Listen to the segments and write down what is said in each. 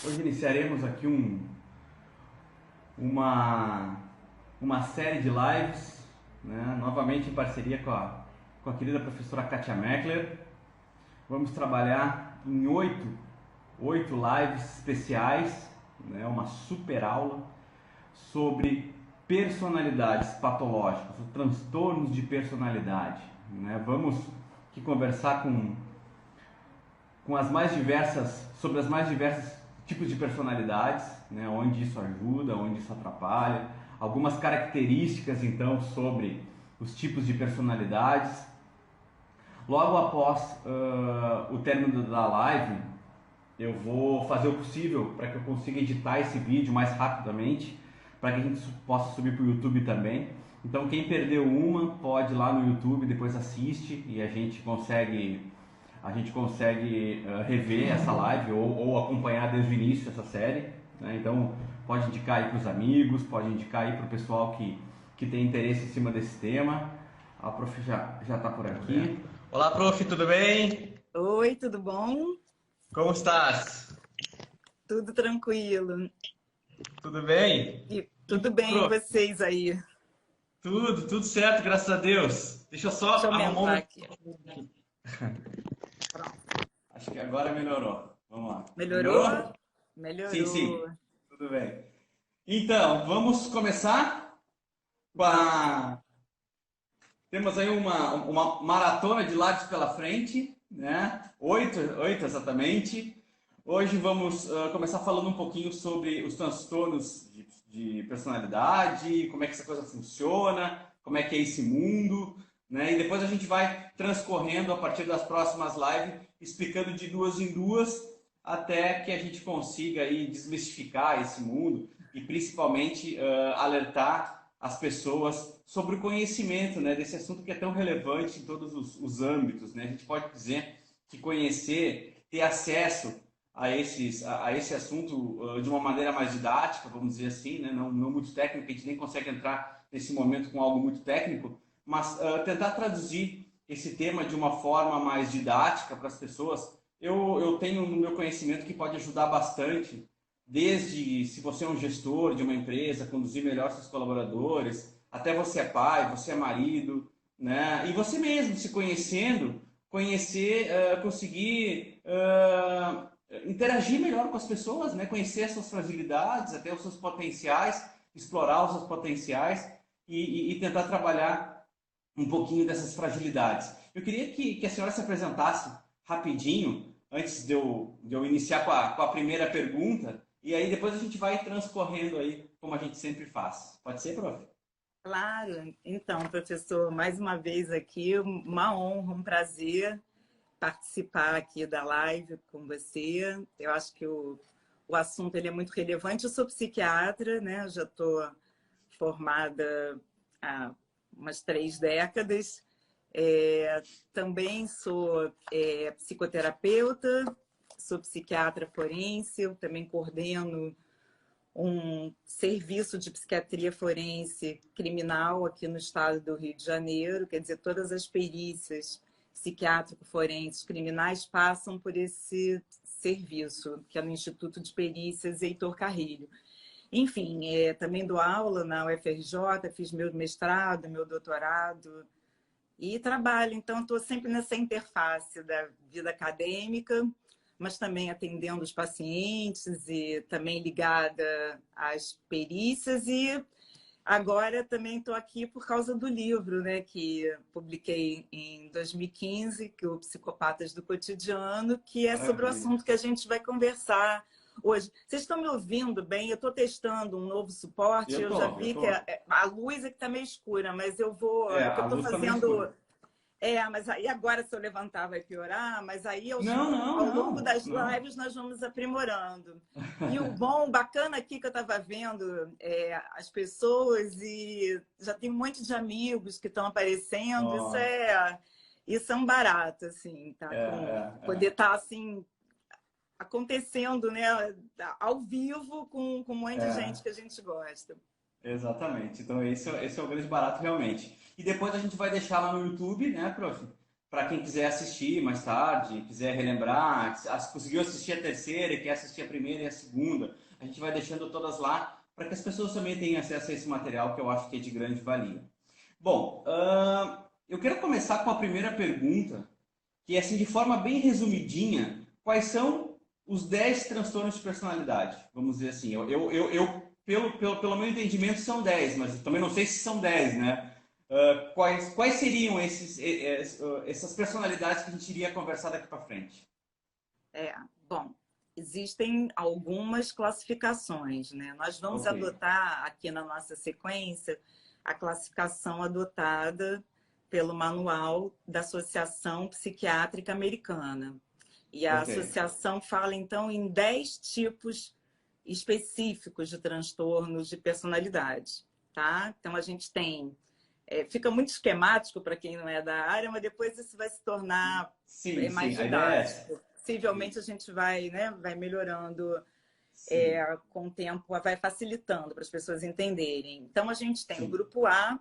Hoje iniciaremos aqui uma série de lives, né, novamente em parceria com a querida professora Kátia Meckler. Vamos trabalhar em oito lives especiais, né, uma super aula sobre personalidades patológicas, os transtornos de personalidade. Né? Vamos aqui conversar com as mais diversas, sobre as mais diversas tipos de personalidades, né? Onde isso ajuda, onde isso atrapalha, algumas características então sobre os tipos de personalidades. Logo após o término da live, eu vou fazer o possível para que eu consiga editar esse vídeo mais rapidamente, para que a gente possa subir para o YouTube também. Então quem perdeu uma pode ir lá no YouTube, depois assiste e a gente consegue rever essa live ou acompanhar desde o início essa série, né? Então pode indicar aí para os amigos, pode indicar aí para o pessoal que tem interesse em cima desse tema. A prof já está por aqui. Olá, prof, tudo bem? Oi, tudo bom? Como estás? Tudo tranquilo. Tudo bem? Tudo bem, prof, e vocês aí? Tudo certo, graças a Deus. Deixa eu só Deixa eu arrumar aumentar aqui. Pronto. Acho que agora melhorou. Vamos lá. Melhorou? Sim. Tudo bem. Então, vamos começar com a... Temos aí uma maratona de lives pela frente, né? Oito exatamente. Hoje vamos começar falando um pouquinho sobre os transtornos de personalidade, como é que essa coisa funciona, como é que é esse mundo, né? E depois a gente vai transcorrendo a partir das próximas lives, explicando de duas em duas, até que a gente consiga aí desmistificar esse mundo e principalmente alertar as pessoas sobre o conhecimento, né, desse assunto que é tão relevante em todos os âmbitos, né? A gente pode dizer que conhecer, ter acesso a esse assunto de uma maneira mais didática, vamos dizer assim, né? Não muito técnica, a gente nem consegue entrar nesse momento com algo muito técnico, mas tentar traduzir esse tema de uma forma mais didática para as pessoas, eu tenho no meu conhecimento que pode ajudar bastante, desde se você é um gestor de uma empresa, conduzir melhor seus colaboradores, até você é pai, você é marido, né? E você mesmo, se conhecendo, conseguir interagir melhor com as pessoas, né? Conhecer as suas fragilidades, até os seus potenciais, explorar os seus potenciais e tentar trabalhar um pouquinho dessas fragilidades. Eu queria que a senhora se apresentasse rapidinho, antes de eu iniciar com a primeira pergunta, e aí depois a gente vai transcorrendo aí, como a gente sempre faz. Pode ser, prof? Claro. Então, professor, mais uma vez aqui, uma honra, um prazer participar aqui da live com você. Eu acho que o assunto ele é muito relevante. Eu sou psiquiatra, né? Eu já estou formada há umas 3 décadas. Também sou psicoterapeuta, sou psiquiatra forense, eu também coordeno um serviço de psiquiatria forense criminal aqui no estado do Rio de Janeiro, quer dizer, todas as perícias psiquiátrico-forenses criminais passam por esse serviço, que é no Instituto de Perícias Heitor Carrilho. Enfim, também dou aula na UFRJ, fiz meu mestrado, meu doutorado e trabalho. Então, estou sempre nessa interface da vida acadêmica, mas também atendendo os pacientes e também ligada às perícias. E agora também estou aqui por causa do livro, né, que publiquei em 2015, que é o Psicopatas do Cotidiano, que é sobre o assunto que a gente vai conversar hoje. Vocês estão me ouvindo bem? Eu estou testando um novo suporte. Eu já vi que a luz é que está meio escura, mas eu vou... É, que eu a estou luz tá meio fazendo... escura. Mas aí agora se eu levantar vai piorar, mas aí ao longo Não. das lives nós vamos aprimorando. E o bom, bacana aqui que eu estava vendo as pessoas e já tem um monte de amigos que estão aparecendo, isso é um barato, assim, tá? Poder estar assim acontecendo, né, ao vivo com um monte de gente que a gente gosta. Exatamente. Então esse é o grande barato realmente. E depois a gente vai deixar lá no YouTube, né, prof? Para quem quiser assistir mais tarde, quiser relembrar, conseguiu assistir a terceira e quer assistir a primeira e a segunda, a gente vai deixando todas lá para que as pessoas também tenham acesso a esse material que eu acho que é de grande valia. Bom, eu quero começar com a primeira pergunta, que é assim, de forma bem resumidinha, quais são os 10 transtornos de personalidade? Vamos dizer assim, pelo meu entendimento, são 10, mas eu também não sei se são 10, né? Quais seriam essas personalidades que a gente iria conversar daqui para frente? Bom, existem algumas classificações, né? Nós vamos Ok, adotar aqui na nossa sequência a classificação adotada pelo Manual da Associação Psiquiátrica Americana. E a ok, associação fala, então, em 10 tipos específicos de transtornos de personalidade, tá? Então, a gente tem... fica muito esquemático para quem não é da área, mas depois isso vai se tornar sim, mais sim, a ideia é essa. didático. Possivelmente a gente vai, né, vai melhorando Sim, com o tempo, vai facilitando para as pessoas entenderem. Então, a gente tem o sim, grupo A,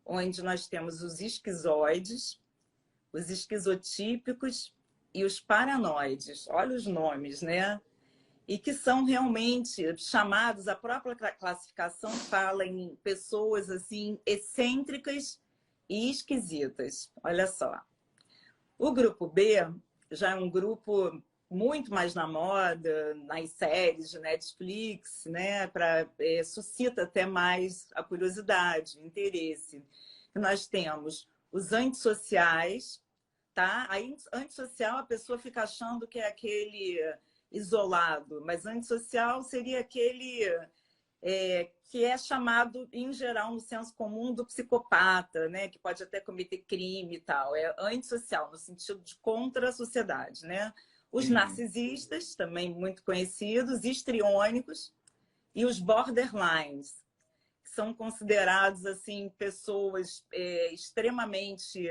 onde nós temos os esquizoides, os esquizotípicos e os paranoides. Olha os nomes, né? E que são realmente chamados, a própria classificação fala em pessoas assim excêntricas e esquisitas. Olha só. O grupo B já é um grupo muito mais na moda, nas séries de Netflix, né? Suscita até mais a curiosidade, o interesse. Nós temos os antissociais, tá? Aí, antissocial, a pessoa fica achando que é aquele isolado, mas antissocial seria aquele que é chamado, em geral, no senso comum, do psicopata, né? Que pode até cometer crime e tal. É antissocial, no sentido de contra a sociedade, né? Os entendi. narcisistas, também muito conhecidos, histriônicos, e os borderlines, que são considerados assim pessoas extremamente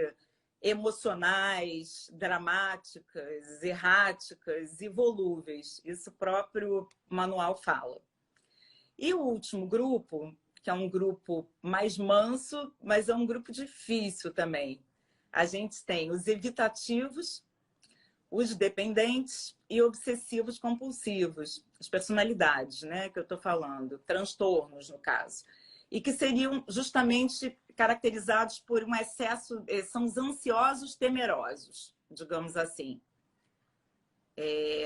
emocionais, dramáticas, erráticas e volúveis. Isso o próprio manual fala. E o último grupo, que é um grupo mais manso, mas é um grupo difícil também. A gente tem os evitativos, os dependentes e obsessivos compulsivos, as personalidades, né, que eu estou falando, transtornos, no caso. E que seriam justamente caracterizados por um excesso, são os ansiosos temerosos, digamos assim.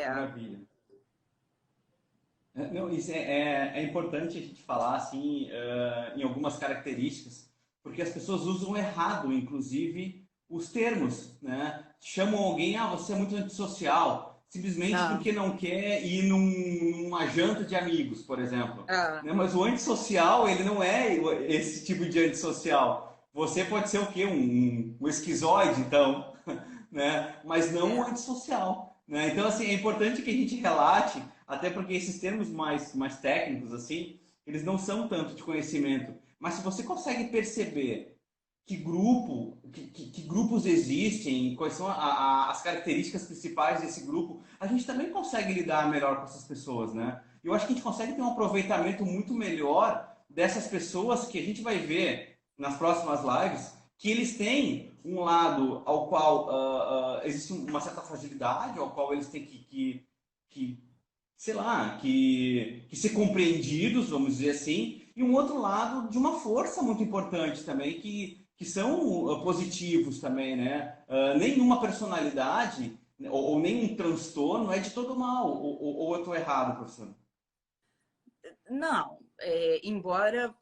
Maravilha. Não, isso é importante a gente falar assim, em algumas características, porque as pessoas usam errado, inclusive, os termos, né? Chamam alguém, você é muito antissocial, simplesmente Ah, porque não quer ir numa janta de amigos, por exemplo. ah, Né? Mas o antissocial, ele não é esse tipo de antissocial. Você pode ser o quê? Um esquizoide, então, né? Mas não um é. antissocial. Né? Então, assim, é importante que a gente relate até porque esses termos mais técnicos, assim, eles não são tanto de conhecimento. Mas se você consegue perceber que grupos existem, quais são as características principais desse grupo, a gente também consegue lidar melhor com essas pessoas, né? Eu acho que a gente consegue ter um aproveitamento muito melhor dessas pessoas que a gente vai ver nas próximas lives, que eles têm um lado ao qual existe uma certa fragilidade, ao qual eles têm que sei lá, que ser compreendidos, vamos dizer assim, e um outro lado de uma força muito importante também, que são positivos também, né? Nenhuma personalidade ou nenhum transtorno é de todo mal, ou eu estou errado, professor? Não, embora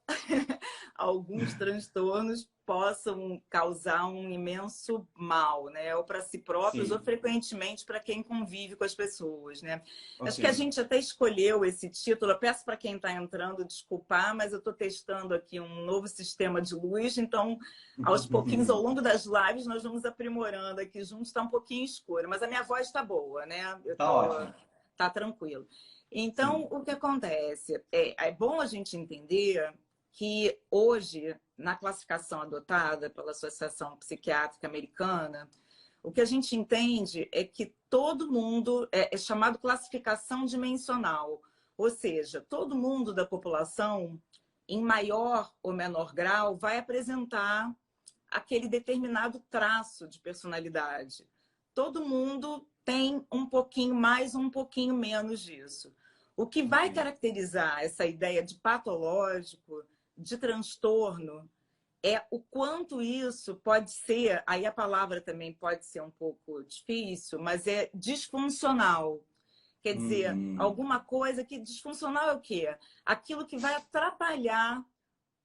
alguns transtornos possam causar um imenso mal, né? Ou para si próprios, ou Sim, frequentemente para quem convive com as pessoas, né? ok. Acho que a gente até escolheu esse título. Eu peço para quem está entrando desculpar, mas eu estou testando aqui um novo sistema de luz, então, aos pouquinhos, ao longo das lives, nós vamos aprimorando aqui juntos. Está um pouquinho escuro, mas a minha voz está boa, né? Tá ótimo. Tá tranquilo. Então, Sim, o que acontece? É bom a gente entender que hoje, na classificação adotada pela Associação Psiquiátrica Americana, o que a gente entende é que todo mundo é chamado classificação dimensional, ou seja, todo mundo da população em maior ou menor grau, vai apresentar aquele determinado traço de personalidade. Todo mundo tem um pouquinho mais ou um pouquinho menos disso. O que vai caracterizar essa ideia de patológico, de transtorno, é o quanto isso pode ser, aí a palavra também pode ser um pouco difícil, mas é disfuncional. Quer dizer, alguma coisa que disfuncional é o quê? Aquilo que vai atrapalhar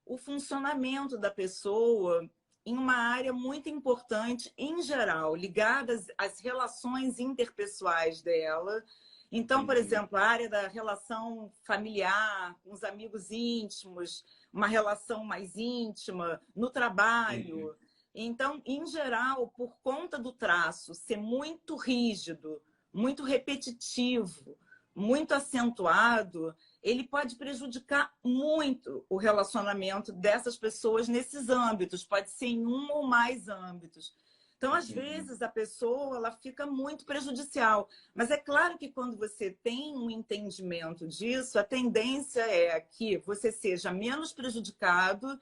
o funcionamento da pessoa em uma área muito importante, em geral, ligada às relações interpessoais dela. Então, por exemplo, a área da relação familiar, com os amigos íntimos, uma relação mais íntima, no trabalho. Então, em geral, por conta do traço ser muito rígido, muito repetitivo, muito acentuado, ele pode prejudicar muito o relacionamento dessas pessoas nesses âmbitos, pode ser em um ou mais âmbitos. Então, às vezes, a pessoa ela fica muito prejudicial. Mas é claro que quando você tem um entendimento disso, a tendência é que você seja menos prejudicado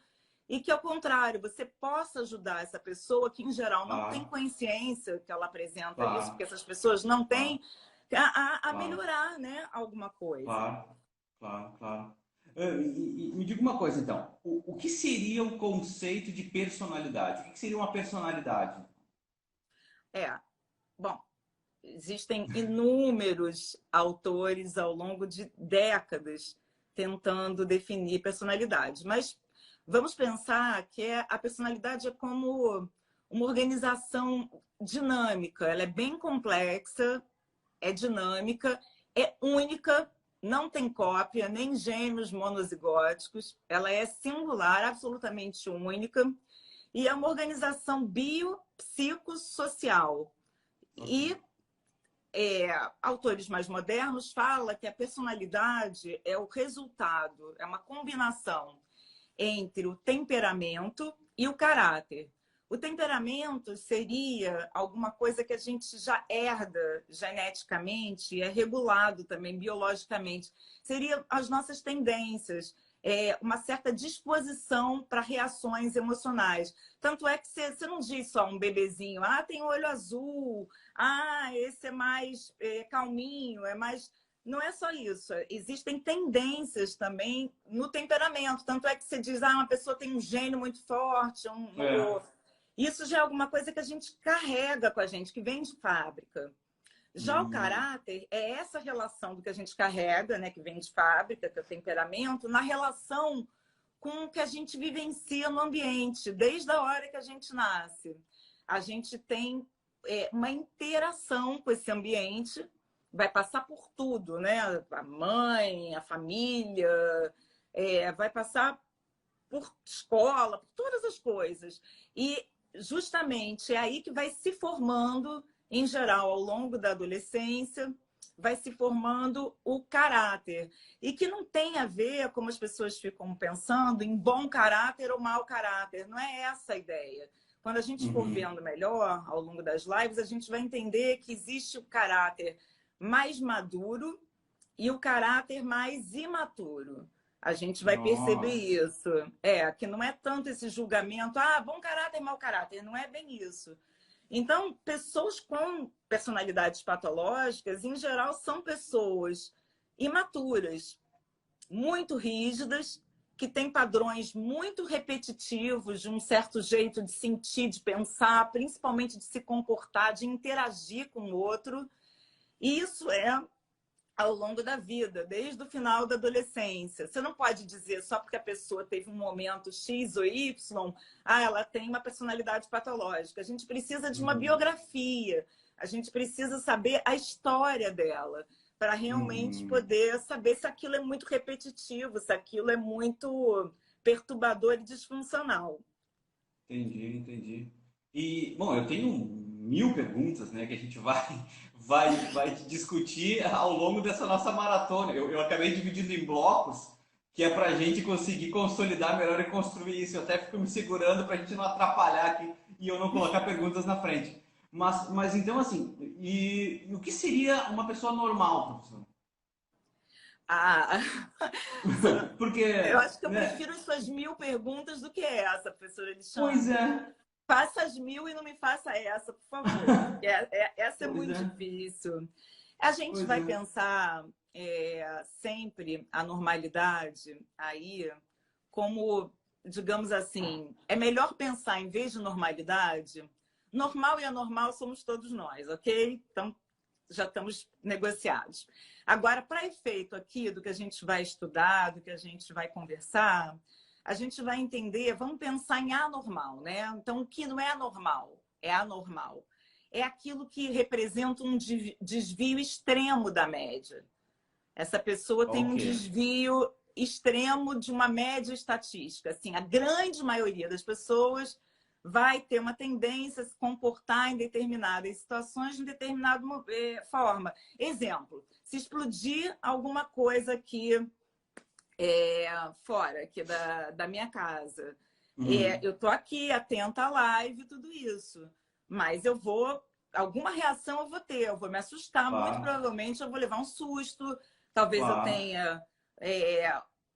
e que, ao contrário, você possa ajudar essa pessoa que, em geral, não tem consciência que ela apresenta isso, porque essas pessoas não têm, a melhorar, né, alguma coisa. Claro. E me diga uma coisa, então. O que seria o conceito de personalidade? O que seria uma personalidade? Bom, existem inúmeros autores ao longo de décadas tentando definir personalidade, mas vamos pensar que a personalidade é como uma organização dinâmica, ela é bem complexa, é dinâmica, é única, não tem cópia, nem gêmeos monozigóticos, ela é singular, absolutamente única, e é uma organização biopsicossocial. E autores mais modernos falam que a personalidade é o resultado, é uma combinação entre o temperamento e o caráter. O temperamento seria alguma coisa que a gente já herda geneticamente, é regulado também biologicamente. Seria as nossas tendências, uma certa disposição para reações emocionais. Tanto é que você não diz só um bebezinho, tem olho azul, esse é mais calminho, é mais... Não é só isso, existem tendências também no temperamento. Tanto é que você diz, uma pessoa tem um gênio muito forte, isso já é alguma coisa que a gente carrega com a gente, que vem de fábrica. Já o caráter é essa relação do que a gente carrega, né, que vem de fábrica, que é o temperamento, na relação com o que a gente vivencia no ambiente, desde a hora que a gente nasce. A gente tem uma interação com esse ambiente, vai passar por tudo, né? A mãe, a família, vai passar por escola, por todas as coisas. E justamente é aí que vai se formando, em geral, ao longo da adolescência, vai se formando o caráter. E que não tem a ver, como as pessoas ficam pensando, em bom caráter ou mau caráter. Não é essa a ideia. Quando a gente for vendo melhor, ao longo das lives, a gente vai entender que existe o caráter mais maduro e o caráter mais imaturo. A gente vai perceber isso. Que não é tanto esse julgamento, bom caráter, mau caráter. Não é bem isso. Então, pessoas com personalidades patológicas, em geral, são pessoas imaturas, muito rígidas, que têm padrões muito repetitivos de um certo jeito de sentir, de pensar, principalmente de se comportar, de interagir com o outro. E isso é ao longo da vida, desde o final da adolescência. Você não pode dizer só porque a pessoa teve um momento X ou Y, ela tem uma personalidade patológica. A gente precisa de uma biografia, a gente precisa saber a história dela, para realmente poder saber se aquilo é muito repetitivo, se aquilo é muito perturbador e disfuncional. Entendi. E, bom, eu tenho 1000 perguntas, né, que a gente vai discutir ao longo dessa nossa maratona. Eu acabei dividindo em blocos, que é para a gente conseguir consolidar melhor e construir isso. Eu até fico me segurando para a gente não atrapalhar aqui e eu não colocar perguntas na frente. Mas então, assim, e o que seria uma pessoa normal, professor? Ah, Porque, eu acho que eu né? prefiro as suas 1000 perguntas do que essa, professor Pois Alexandre. é, Faça as 1000 e não me faça essa, por favor. Porque essa é pois muito é, difícil. A gente pois vai é. pensar sempre a normalidade aí como, digamos assim, é melhor pensar em vez de normalidade. Normal e anormal somos todos nós, ok? Então, já estamos negociados. Agora, para efeito aqui do que a gente vai estudar, do que a gente vai conversar, a gente vai entender, vamos pensar em anormal, né? Então, o que não é anormal é anormal. É aquilo que representa um desvio extremo da média. Essa pessoa tem Ok. um desvio extremo de uma média estatística. Assim, a grande maioria das pessoas vai ter uma tendência a se comportar em determinadas situações de determinada forma. Exemplo, se explodir alguma coisa aqui fora aqui da minha casa. Uhum. Eu estou aqui atenta à live e tudo isso, mas alguma reação eu vou ter, eu vou me assustar, muito Claro, provavelmente eu vou levar um susto, talvez eu claro. tenha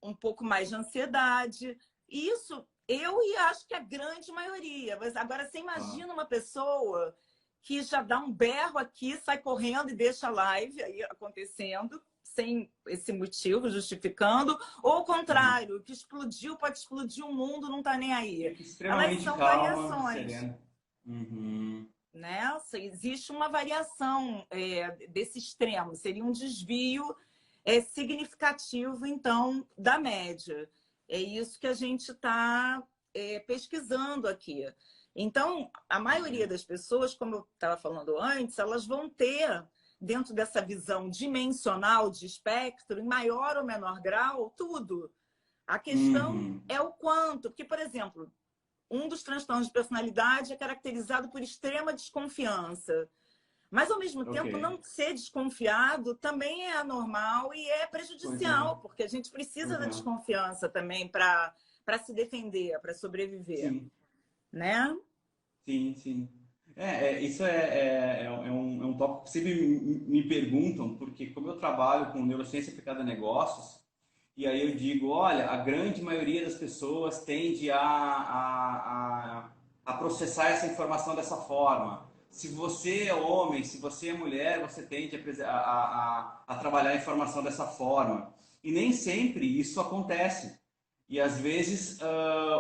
um pouco mais de ansiedade. Isso eu e acho que a grande maioria. Mas agora você Claro. imagina uma pessoa que já dá um berro aqui, sai correndo e deixa a live aí acontecendo, sem esse motivo, justificando, ou o Uhum. contrário, que explodiu, pode explodir o mundo, não está nem aí. Fica Elas extremamente são calma, variações, serena. Uhum. né? Existe uma variação desse extremo, seria um desvio significativo, então, da média. É isso que a gente está pesquisando aqui. Então, a maioria Ok. das pessoas, como eu estava falando antes, elas vão ter, dentro dessa visão dimensional de espectro, em maior ou menor grau, tudo. A questão Uhum. é o quanto, porque, por exemplo, um dos transtornos de personalidade é caracterizado por extrema desconfiança. Mas, ao mesmo Ok. tempo, não ser desconfiado também é anormal e é Pois é. prejudicial, porque a gente precisa Pois da é. desconfiança também para se defender, para sobreviver, Sim, né? sim, sim. Isso é um tópico que sempre me perguntam, porque como eu trabalho com neurociência aplicada a negócios, e aí eu digo, olha, a grande maioria das pessoas tende a processar essa informação dessa forma. Se você é homem, se você é mulher, você tende a trabalhar a informação dessa forma. E nem sempre isso acontece. E às vezes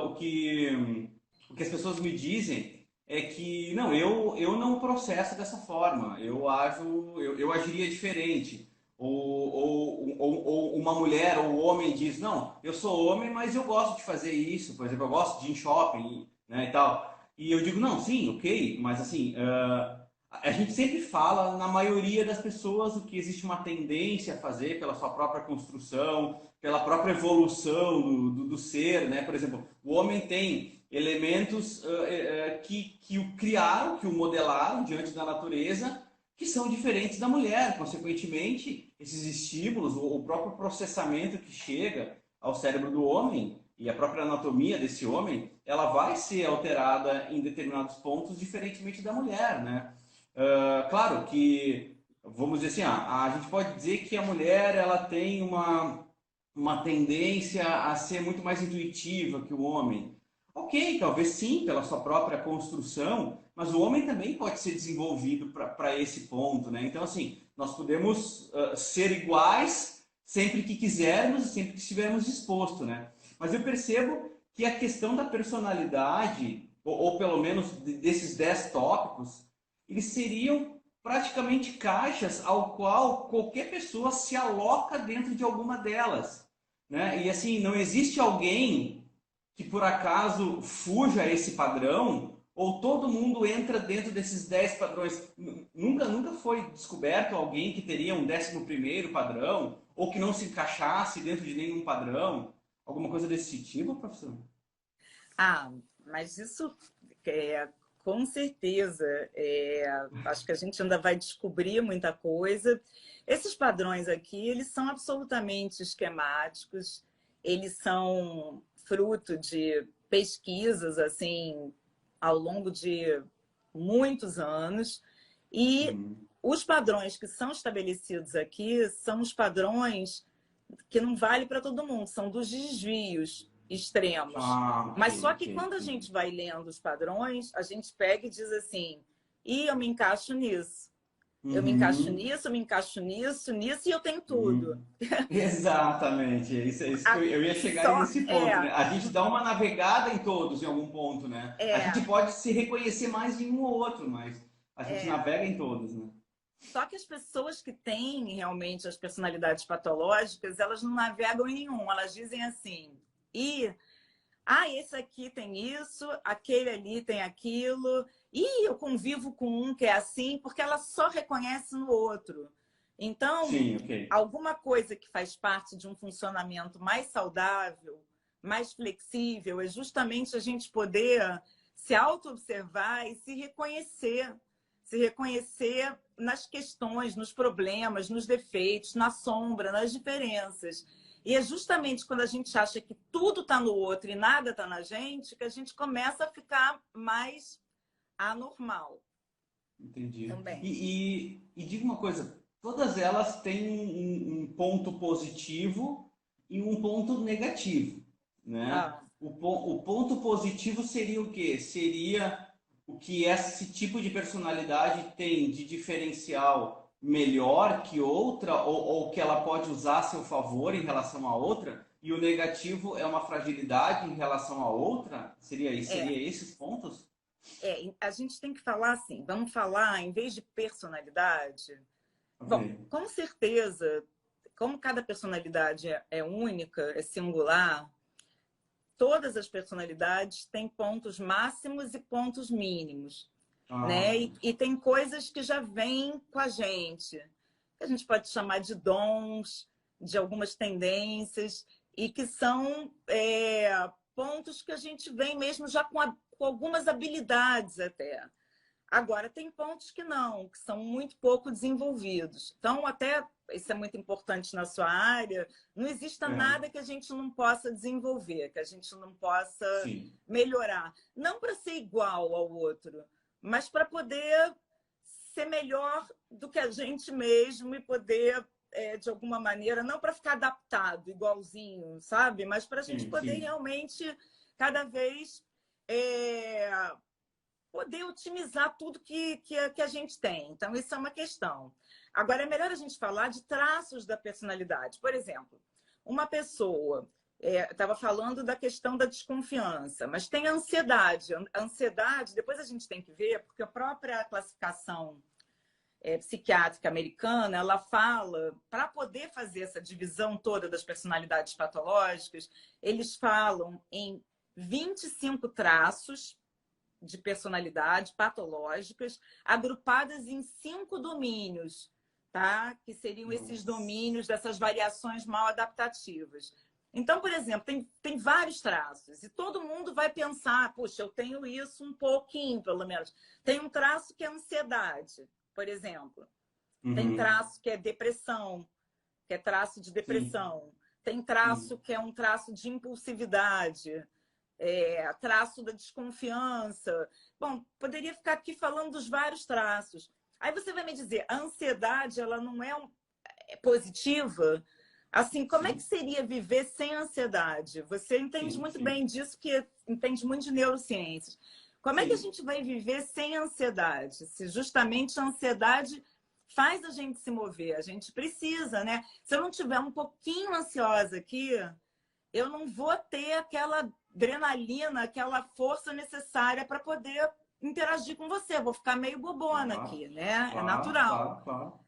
o que as pessoas me dizem é que não, eu não processo dessa forma, eu agiria diferente. Ou uma mulher ou um homem diz, não, eu sou homem, mas eu gosto de fazer isso, por exemplo, eu gosto de ir em shopping, né, e tal. E eu digo, não, sim, ok, mas assim, a gente sempre fala, na maioria das pessoas, o que existe uma tendência a fazer pela sua própria construção, pela própria evolução do ser, né? Por exemplo, o homem tem elementos que o criaram, que o modelaram diante da natureza, que são diferentes da mulher. Consequentemente, esses estímulos, o próprio processamento que chega ao cérebro do homem e a própria anatomia desse homem, ela vai ser alterada em determinados pontos, diferentemente da mulher, né? Claro que, vamos dizer assim, a gente pode dizer que a mulher ela tem uma tendência a ser muito mais intuitiva que o homem. Ok, talvez sim, pela sua própria construção, mas o homem também pode ser desenvolvido para esse ponto, né? Então, assim, nós podemos ser iguais sempre que quisermos e sempre que estivermos dispostos, né? Mas eu percebo que a questão da personalidade, ou pelo menos desses 10 tópicos, eles seriam praticamente caixas ao qual qualquer pessoa se aloca dentro de alguma delas, né? E assim, não existe alguém que por acaso fuja a esse padrão, ou todo mundo entra dentro desses 10 padrões. Nunca foi descoberto alguém que teria um 11º padrão, ou que não se encaixasse dentro de nenhum padrão. Alguma coisa desse tipo, professor? Ah, mas isso com certeza. Acho que a gente ainda vai descobrir muita coisa. Esses padrões aqui, eles são absolutamente esquemáticos, eles são fruto de pesquisas assim ao longo de muitos anos e Uhum. os padrões que são estabelecidos aqui são os padrões que não vale para todo mundo, são dos desvios extremos. Mas só que quando a gente vai lendo os padrões, a gente pega e diz assim, eu me encaixo nisso. Eu me encaixo nisso, eu me encaixo nisso, nisso, e eu tenho tudo. Exatamente, isso que eu ia chegar nesse ponto, né? A gente dá uma navegada em todos em algum ponto, né? A gente pode se reconhecer mais em um ou outro, mas a gente navega em todos, né? Só que as pessoas que têm realmente as personalidades patológicas, elas não navegam em nenhum. Elas dizem assim, esse aqui tem isso, aquele ali tem aquilo, e eu convivo com um que é assim, porque ela só reconhece no outro. Então, sim, okay. Alguma coisa que faz parte de um funcionamento mais saudável, mais flexível, é justamente a gente poder se auto-observar e se reconhecer nas questões, nos problemas, nos defeitos, na sombra, nas diferenças. E é justamente quando a gente acha que tudo está no outro e nada está na gente, que a gente começa a ficar mais anormal. Entendi. Também. E diga uma coisa, todas elas têm um ponto positivo e um ponto negativo, né? O ponto positivo seria o quê? Seria o que esse tipo de personalidade tem de diferencial melhor que outra, ou que ela pode usar a seu favor em relação a outra, e o negativo é uma fragilidade em relação a outra? Seria esses pontos? A gente tem que falar assim, vamos falar, em vez de personalidade, bom, com certeza, como cada personalidade é única, é singular, todas as personalidades têm pontos máximos e pontos mínimos. Né? E tem coisas que já vêm com a gente, que a gente pode chamar de dons, de algumas tendências, e que são pontos que a gente vem mesmo já com algumas habilidades até. Agora, tem pontos que não, que são muito pouco desenvolvidos. Então, até isso é muito importante na sua área, não exista nada que a gente não possa desenvolver, que a gente não possa melhorar. Não para ser igual ao outro, mas para poder ser melhor do que a gente mesmo e poder, de alguma maneira, não para ficar adaptado, igualzinho, sabe? Mas para a gente poder realmente, cada vez, poder otimizar tudo que a gente tem. Então, isso é uma questão. Agora, é melhor a gente falar de traços da personalidade. Por exemplo, uma pessoa... estava falando da questão da desconfiança, mas tem a ansiedade. A ansiedade, depois a gente tem que ver, porque a própria classificação psiquiátrica americana, ela fala, para poder fazer essa divisão toda das personalidades patológicas, eles falam em 25 traços de personalidade patológicas, agrupadas em 5 domínios, tá? Que seriam esses domínios dessas variações mal adaptativas. Então, por exemplo, tem vários traços e todo mundo vai pensar, puxa, eu tenho isso um pouquinho, pelo menos. Tem um traço que é ansiedade, por exemplo. Tem traço que é depressão, que é traço de depressão. Tem traço que é um traço de impulsividade, traço da desconfiança. Bom, poderia ficar aqui falando dos vários traços. Aí você vai me dizer, a ansiedade, ela não é positiva? Assim, como é que seria viver sem ansiedade? Você entende muito bem disso, que entende muito de neurociências. Como é que a gente vai viver sem ansiedade? Se justamente a ansiedade faz a gente se mover, a gente precisa, né? Se eu não tiver um pouquinho ansiosa aqui, eu não vou ter aquela adrenalina, aquela força necessária para poder interagir com você. Eu vou ficar meio bobona aqui, né? É natural.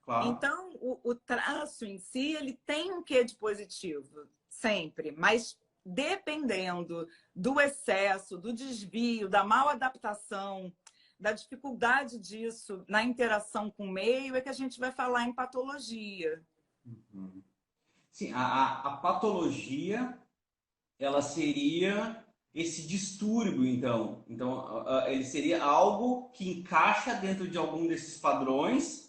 Claro. Então, o traço em si, ele tem um quê de positivo, sempre. Mas dependendo do excesso, do desvio, da mal adaptação, da dificuldade disso na interação com o meio, é que a gente vai falar em patologia. Sim, a patologia, ela seria esse distúrbio, então. Então, ele seria algo que encaixa dentro de algum desses padrões,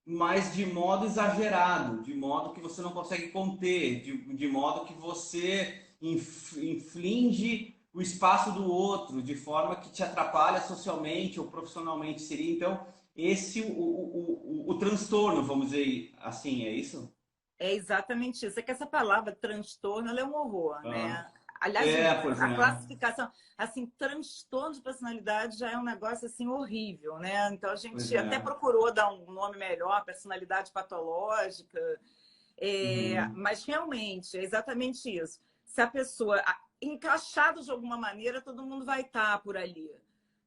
mas de modo exagerado, de modo que você não consegue conter, de modo que você inflige o espaço do outro, de forma que te atrapalha socialmente ou profissionalmente. Seria, então, esse o transtorno, vamos dizer assim, é isso? É exatamente isso. É que essa palavra transtorno, ela é um horror, Ah, né? Aliás, pois a é. classificação, assim, transtorno de personalidade já é um negócio, assim, horrível, né? Então, a Pois gente até é. procurou dar um nome melhor, personalidade patológica, Uhum. mas realmente, é exatamente isso. Se a pessoa, encaixado de alguma maneira, todo mundo vai estar por ali.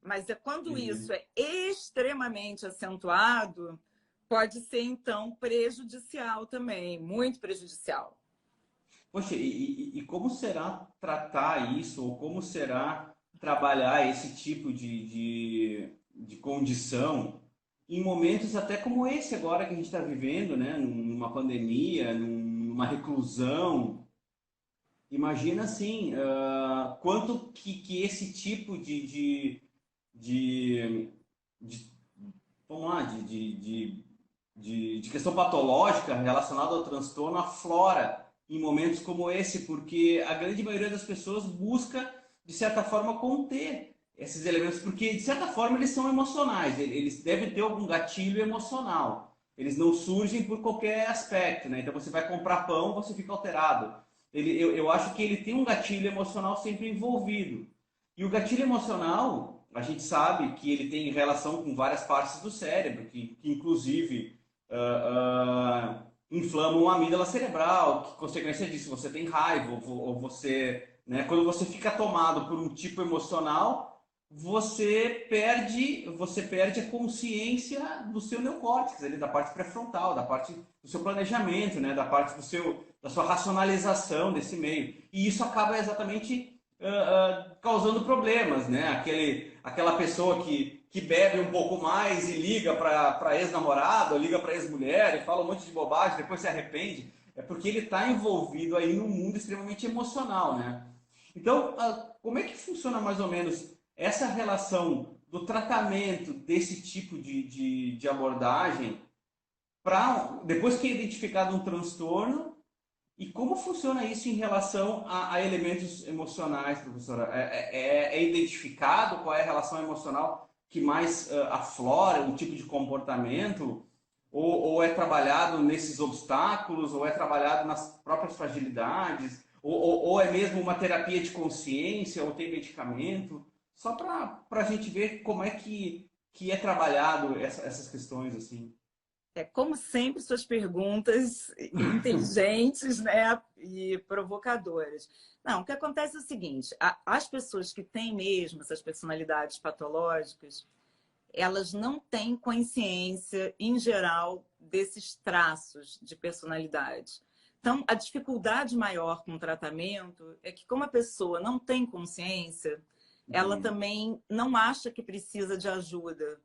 Mas quando isso Entendi. é extremamente acentuado, pode ser, então, prejudicial também, muito prejudicial. Poxa, e como será tratar isso, ou como será trabalhar esse tipo de condição em momentos até como esse agora que a gente está vivendo, né? Numa pandemia, numa reclusão. Imagina assim, quanto que esse tipo de, de vamos lá, de questão patológica relacionada ao transtorno aflora em momentos como esse, porque a grande maioria das pessoas busca, de certa forma, conter esses elementos, porque, de certa forma, eles são emocionais, eles devem ter algum gatilho emocional. Eles não surgem por qualquer aspecto, né? Então, você vai comprar pão, você fica alterado. Eu acho que ele tem um gatilho emocional sempre envolvido. E o gatilho emocional, a gente sabe que ele tem relação com várias partes do cérebro, que inclusive inflamam a amígdala cerebral, que consequência disso você tem raiva, ou você, né, quando você fica tomado por um tipo emocional, você perde a consciência do seu neocórtex, ali, da parte pré-frontal, da parte do seu planejamento, né, da parte da sua racionalização desse meio. E isso acaba exatamente causando problemas, né? Aquela pessoa que bebe um pouco mais e liga para ex-namorado, liga para ex-mulher e fala um monte de bobagem, depois se arrepende, é porque ele está envolvido aí num mundo extremamente emocional, né? Então, como é que funciona mais ou menos essa relação do tratamento desse tipo de abordagem para depois que é identificado um transtorno e como funciona isso em relação a elementos emocionais, professora? É identificado qual é a relação emocional que mais aflora um tipo de comportamento? Ou é trabalhado nesses obstáculos? Ou é trabalhado nas próprias fragilidades? Ou é mesmo uma terapia de consciência? Ou tem medicamento? Só para a gente ver como é que é trabalhado essas questões assim. Como sempre, suas perguntas inteligentes, né, e provocadoras. Não, o que acontece é o seguinte: as pessoas que têm mesmo essas personalidades patológicas, elas não têm consciência, em geral, desses traços de personalidade. Então, a dificuldade maior com o tratamento é que, como a pessoa não tem consciência, ela Uhum. também não acha que precisa de ajuda,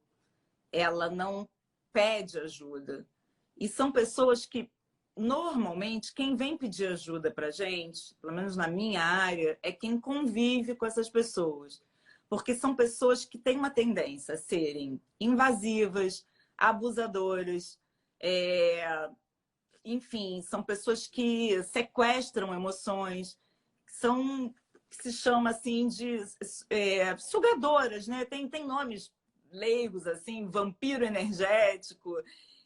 ela não pede ajuda. E são pessoas que, normalmente, quem vem pedir ajuda para gente, pelo menos na minha área, é quem convive com essas pessoas. Porque são pessoas que têm uma tendência a serem invasivas, abusadoras, é... enfim, são pessoas que sequestram emoções, são que se chama assim de sugadoras, né? Tem nomes leigos assim, vampiro energético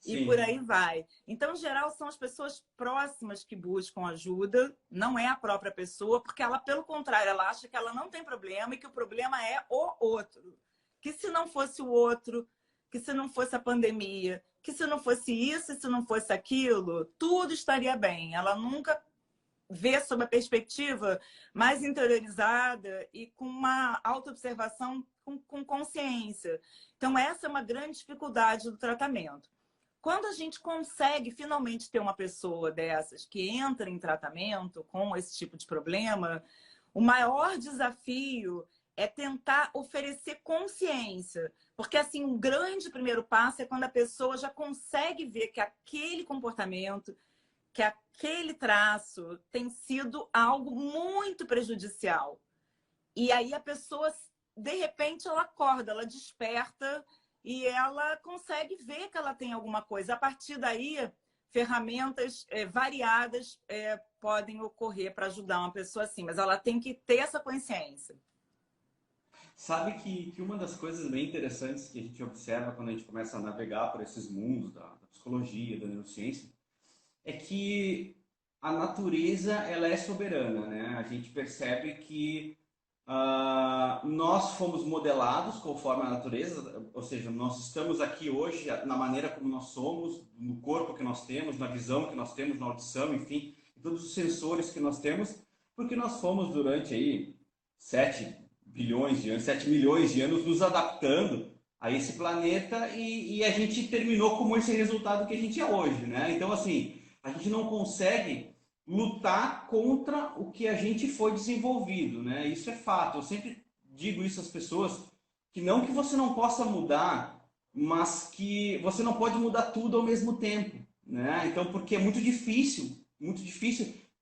e por Sim. aí vai. Então, em geral, são as pessoas próximas que buscam ajuda, não é a própria pessoa, porque ela, pelo contrário, ela acha que ela não tem problema e que o problema é o outro. Que se não fosse o outro, que se não fosse a pandemia, que se não fosse isso e se não fosse aquilo, tudo estaria bem. Ela nunca ver sob a perspectiva mais interiorizada e com uma autoobservação com consciência. Então, essa é uma grande dificuldade do tratamento. Quando a gente consegue finalmente ter uma pessoa dessas que entra em tratamento com esse tipo de problema, o maior desafio é tentar oferecer consciência. Porque, assim, um grande primeiro passo é quando a pessoa já consegue ver que aquele comportamento, que aquele traço tem sido algo muito prejudicial. E aí a pessoa, de repente, ela acorda, ela desperta e ela consegue ver que ela tem alguma coisa. A partir daí, ferramentas variadas podem ocorrer para ajudar uma pessoa assim, mas ela tem que ter essa consciência. Sabe que uma das coisas bem interessantes que a gente observa quando a gente começa a navegar por esses mundos da psicologia, da neurociência, é que a natureza ela é soberana, né? A gente percebe que nós fomos modelados conforme a natureza, ou seja, nós estamos aqui hoje na maneira como nós somos, no corpo que nós temos, na visão que nós temos, na audição, enfim, todos os sensores que nós temos, porque nós fomos durante aí 7 bilhões de anos, 7 milhões de anos nos adaptando a esse planeta e a gente terminou como esse resultado que a gente é hoje, né? Então, assim, a gente não consegue lutar contra o que a gente foi desenvolvido, né? Isso é fato. Eu sempre digo isso às pessoas, que não que você não possa mudar, mas que você não pode mudar tudo ao mesmo tempo, né? Então, porque é muito difícil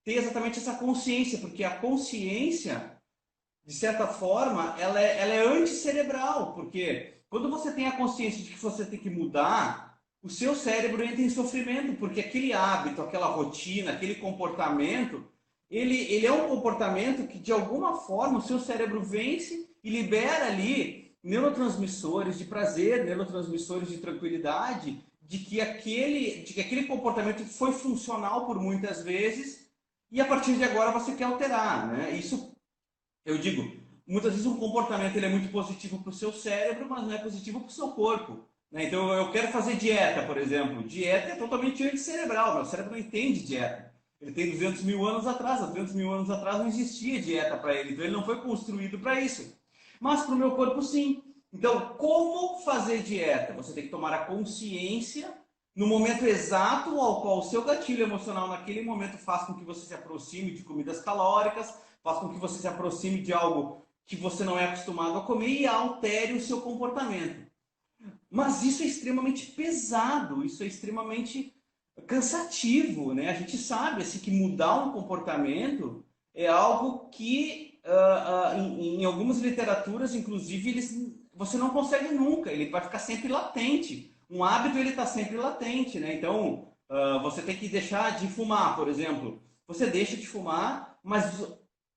ter exatamente essa consciência, porque a consciência, de certa forma, ela é antiscerebral, porque quando você tem a consciência de que você tem que mudar, o seu cérebro entra em sofrimento, porque aquele hábito, aquela rotina, aquele comportamento, ele é um comportamento que, de alguma forma, o seu cérebro vence e libera ali neurotransmissores de prazer, neurotransmissores de tranquilidade, de que aquele comportamento foi funcional por muitas vezes e a partir de agora você quer alterar, né? Isso, eu digo, muitas vezes um comportamento ele é muito positivo para o seu cérebro, mas não é positivo para o seu corpo, né? Então eu quero fazer dieta, por exemplo. Dieta é totalmente anticerebral, meu cérebro não entende dieta. Ele tem 200 mil anos atrás, há 200 mil anos atrás não existia dieta para ele, então ele não foi construído para isso. Mas para o meu corpo sim. Então, como fazer dieta? Você tem que tomar a consciência no momento exato ao qual o seu gatilho emocional naquele momento faz com que você se aproxime de comidas calóricas, faz com que você se aproxime de algo que você não é acostumado a comer e altere o seu comportamento. Mas isso é extremamente pesado, isso é extremamente cansativo, né? A gente sabe assim, que mudar um comportamento é algo que, em algumas literaturas, inclusive, você não consegue nunca, ele vai ficar sempre latente. Um hábito, ele está sempre latente, né? Então, você tem que deixar de fumar, por exemplo. Você deixa de fumar, mas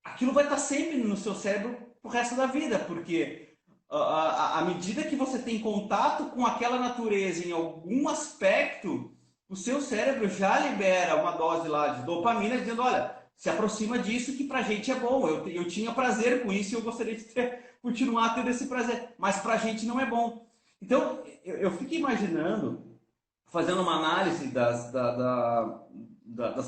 aquilo vai estar sempre no seu cérebro pro resto da vida, porque à medida que você tem contato com aquela natureza em algum aspecto, o seu cérebro já libera uma dose lá de dopamina, dizendo, olha, se aproxima disso que pra gente é bom. Eu tinha prazer com isso e eu gostaria de continuar tendo esse prazer, mas pra gente não é bom. Então, eu fico imaginando, fazendo uma análise das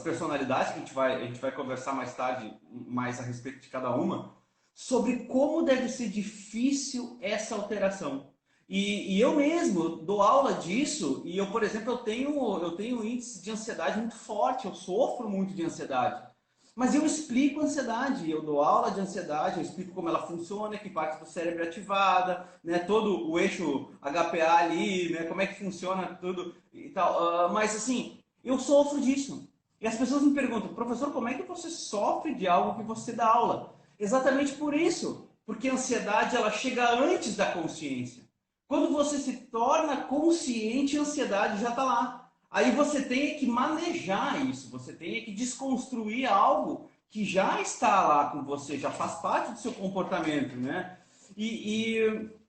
personalidades, que a gente vai conversar mais tarde, mais a respeito de cada uma, sobre como deve ser difícil essa alteração. E eu mesmo dou aula disso, e eu, por exemplo, eu tenho um índice de ansiedade muito forte, eu sofro muito de ansiedade. Mas eu explico a ansiedade, eu dou aula de ansiedade, eu explico como ela funciona, que parte do cérebro é ativada, né, todo o eixo HPA ali, né, como é que funciona tudo e tal. Mas assim, eu sofro disso. E as pessoas me perguntam, professor, como é que você sofre de algo que você dá aula? Exatamente por isso, porque a ansiedade ela chega antes da consciência. Quando você se torna consciente, a ansiedade já está lá. Aí você tem que manejar isso, você tem que desconstruir algo que já está lá com você, já faz parte do seu comportamento, né? E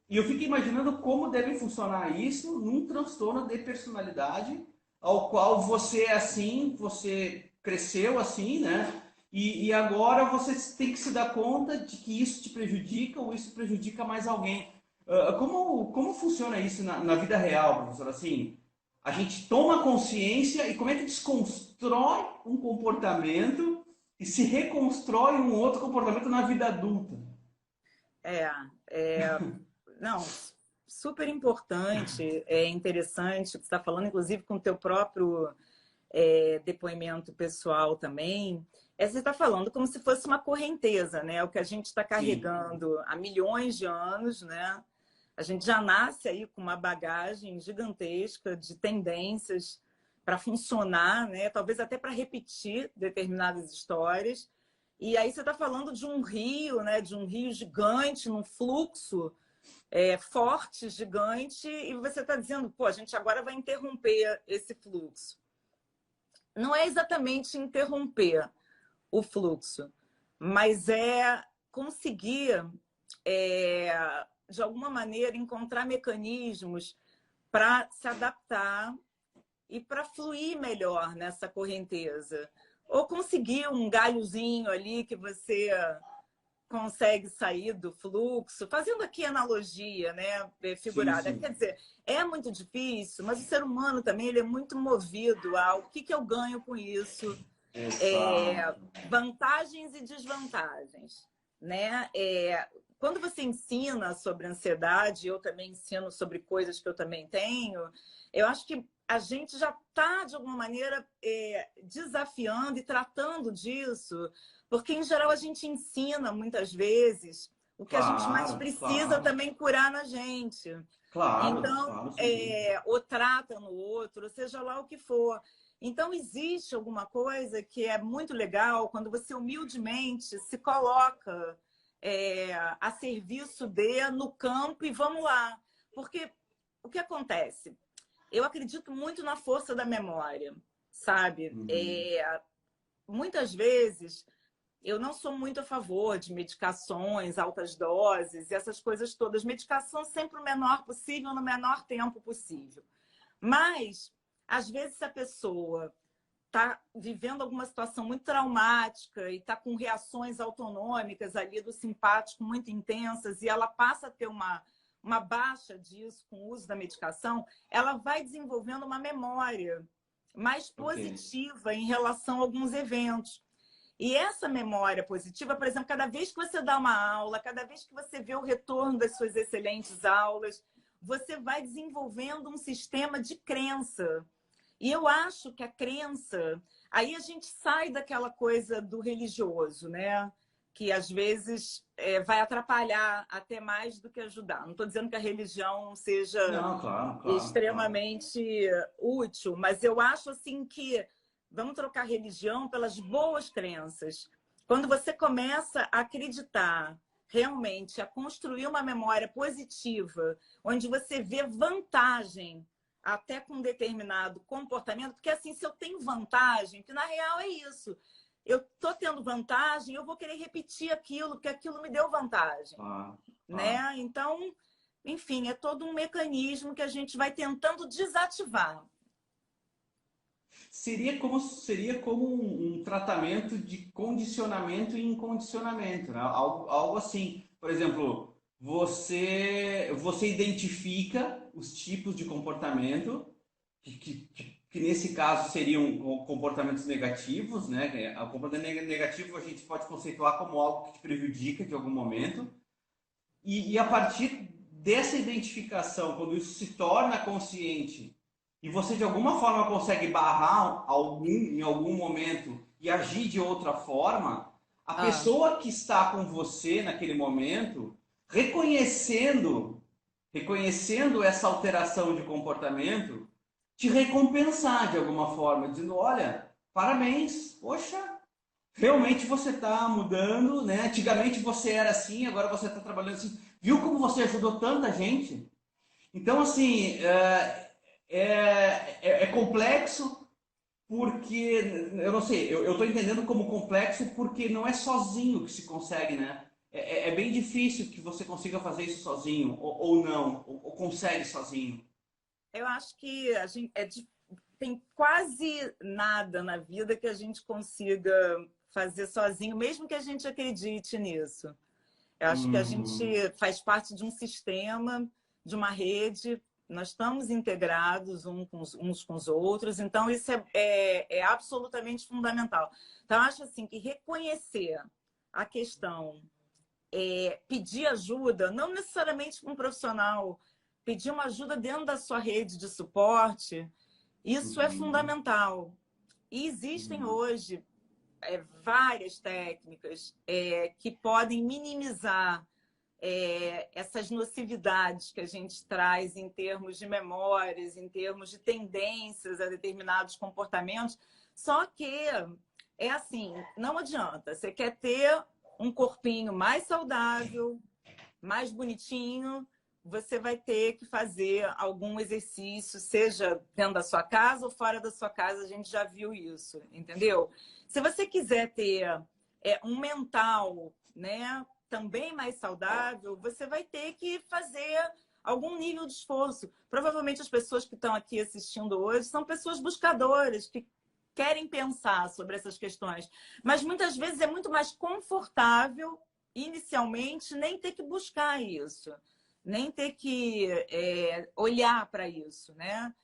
eu fico imaginando como deve funcionar isso num transtorno de personalidade, ao qual você é assim, você cresceu assim, né? E agora você tem que se dar conta de que isso te prejudica ou isso prejudica mais alguém. Como funciona isso na vida real, professor? Assim, a gente toma consciência e como é que desconstrói um comportamento e se reconstrói um outro comportamento na vida adulta? É, não, super importante, é interessante, você está falando, inclusive, com o teu próprio depoimento pessoal também. Você está falando como se fosse uma correnteza, né? O que a gente está Sim, carregando há milhões de anos, né? A gente já nasce aí com uma bagagem gigantesca de tendências para funcionar, né? Talvez até para repetir determinadas histórias. E aí você está falando de um rio, né? De um rio gigante, num fluxo forte, gigante, e você está dizendo, pô, a gente agora vai interromper esse fluxo. Não é exatamente interromper o fluxo, mas é conseguir, de alguma maneira, encontrar mecanismos para se adaptar e para fluir melhor nessa correnteza. Ou conseguir um galhozinho ali que você consegue sair do fluxo, fazendo aqui analogia, né, Sim, figurada. sim. Quer dizer, é muito difícil, mas o ser humano também ele é muito movido ao que eu ganho com isso, Exato. vantagens e desvantagens, né? Quando você ensina sobre ansiedade, eu também ensino sobre coisas que eu também tenho, eu acho que a gente já está, de alguma maneira, desafiando e tratando disso, porque, em geral, a gente ensina, muitas vezes, o que a gente mais Claro, precisa claro. também curar na gente. Claro, Então, claro, sem dúvida. ou trata no outro, seja lá o que for. Então, existe alguma coisa que é muito legal quando você humildemente se coloca a serviço no campo e vamos lá. Porque o que acontece? Eu acredito muito na força da memória, sabe? Uhum. Muitas vezes eu não sou muito a favor de medicações, altas doses, essas coisas todas. Medicação sempre o menor possível, no menor tempo possível. Mas, às vezes, se a pessoa está vivendo alguma situação muito traumática e está com reações autonômicas ali do simpático muito intensas e ela passa a ter uma baixa disso com o uso da medicação, ela vai desenvolvendo uma memória mais Ok. positiva em relação a alguns eventos. E essa memória positiva, por exemplo, cada vez que você dá uma aula, cada vez que você vê o retorno das suas excelentes aulas, você vai desenvolvendo um sistema de crença. E eu acho que a crença, aí a gente sai daquela coisa do religioso, né? Que às vezes vai atrapalhar até mais do que ajudar. Não estou dizendo que a religião seja Não, claro, claro, claro. extremamente útil, mas eu acho assim que vamos trocar religião pelas boas crenças. Quando você começa a acreditar realmente, a construir uma memória positiva, onde você vê vantagem até com um determinado comportamento, porque assim, se eu tenho vantagem, que na real é isso, eu estou tendo vantagem, eu vou querer repetir aquilo, porque aquilo me deu vantagem, Claro, claro. né? Então, enfim, é todo um mecanismo que a gente vai tentando desativar. Seria como um tratamento de condicionamento e incondicionamento, né? Algo assim. Por exemplo, você identifica os tipos de comportamento que nesse caso seriam comportamentos negativos, né? O comportamento negativo a gente pode conceituar como algo que te prejudica de algum momento. E a partir dessa identificação, quando isso se torna consciente e você de alguma forma consegue barrar em algum momento e agir de outra forma, a Ah, pessoa que está com você naquele momento, reconhecendo essa alteração de comportamento, te recompensar de alguma forma, dizendo, olha, parabéns, poxa, realmente você está mudando, né? Antigamente você era assim, agora você está trabalhando assim. Viu como você ajudou tanta gente? Então, assim, é complexo porque, eu não sei, eu estou entendendo como complexo porque não é sozinho que se consegue, né? É bem difícil que você consiga fazer isso sozinho, ou não, ou consegue sozinho. eu acho que a gente tem quase nada na vida que a gente consiga fazer sozinho, mesmo que a gente acredite nisso. Eu acho que a gente Uhum. faz parte de um sistema, de uma rede, nós estamos integrados uns com os outros, então isso é absolutamente fundamental. Então, eu acho assim que reconhecer a questão, pedir ajuda, não necessariamente com um profissional, pedir uma ajuda dentro da sua rede de suporte, isso é Uhum. fundamental. E existem Uhum. hoje várias técnicas que podem minimizar essas nocividades que a gente traz em termos de memórias, em termos de tendências a determinados comportamentos. Só que é assim, não adianta. Você quer ter um corpinho mais saudável, mais bonitinho, você vai ter que fazer algum exercício, seja dentro da sua casa ou fora da sua casa, a gente já viu isso, entendeu? Se você quiser ter um mental, né, também mais saudável, você vai ter que fazer algum nível de esforço. Provavelmente as pessoas que estão aqui assistindo hoje são pessoas buscadoras, que querem pensar sobre essas questões. Mas muitas vezes é muito mais confortável, inicialmente, nem ter que buscar isso, nem ter que olhar para isso, né?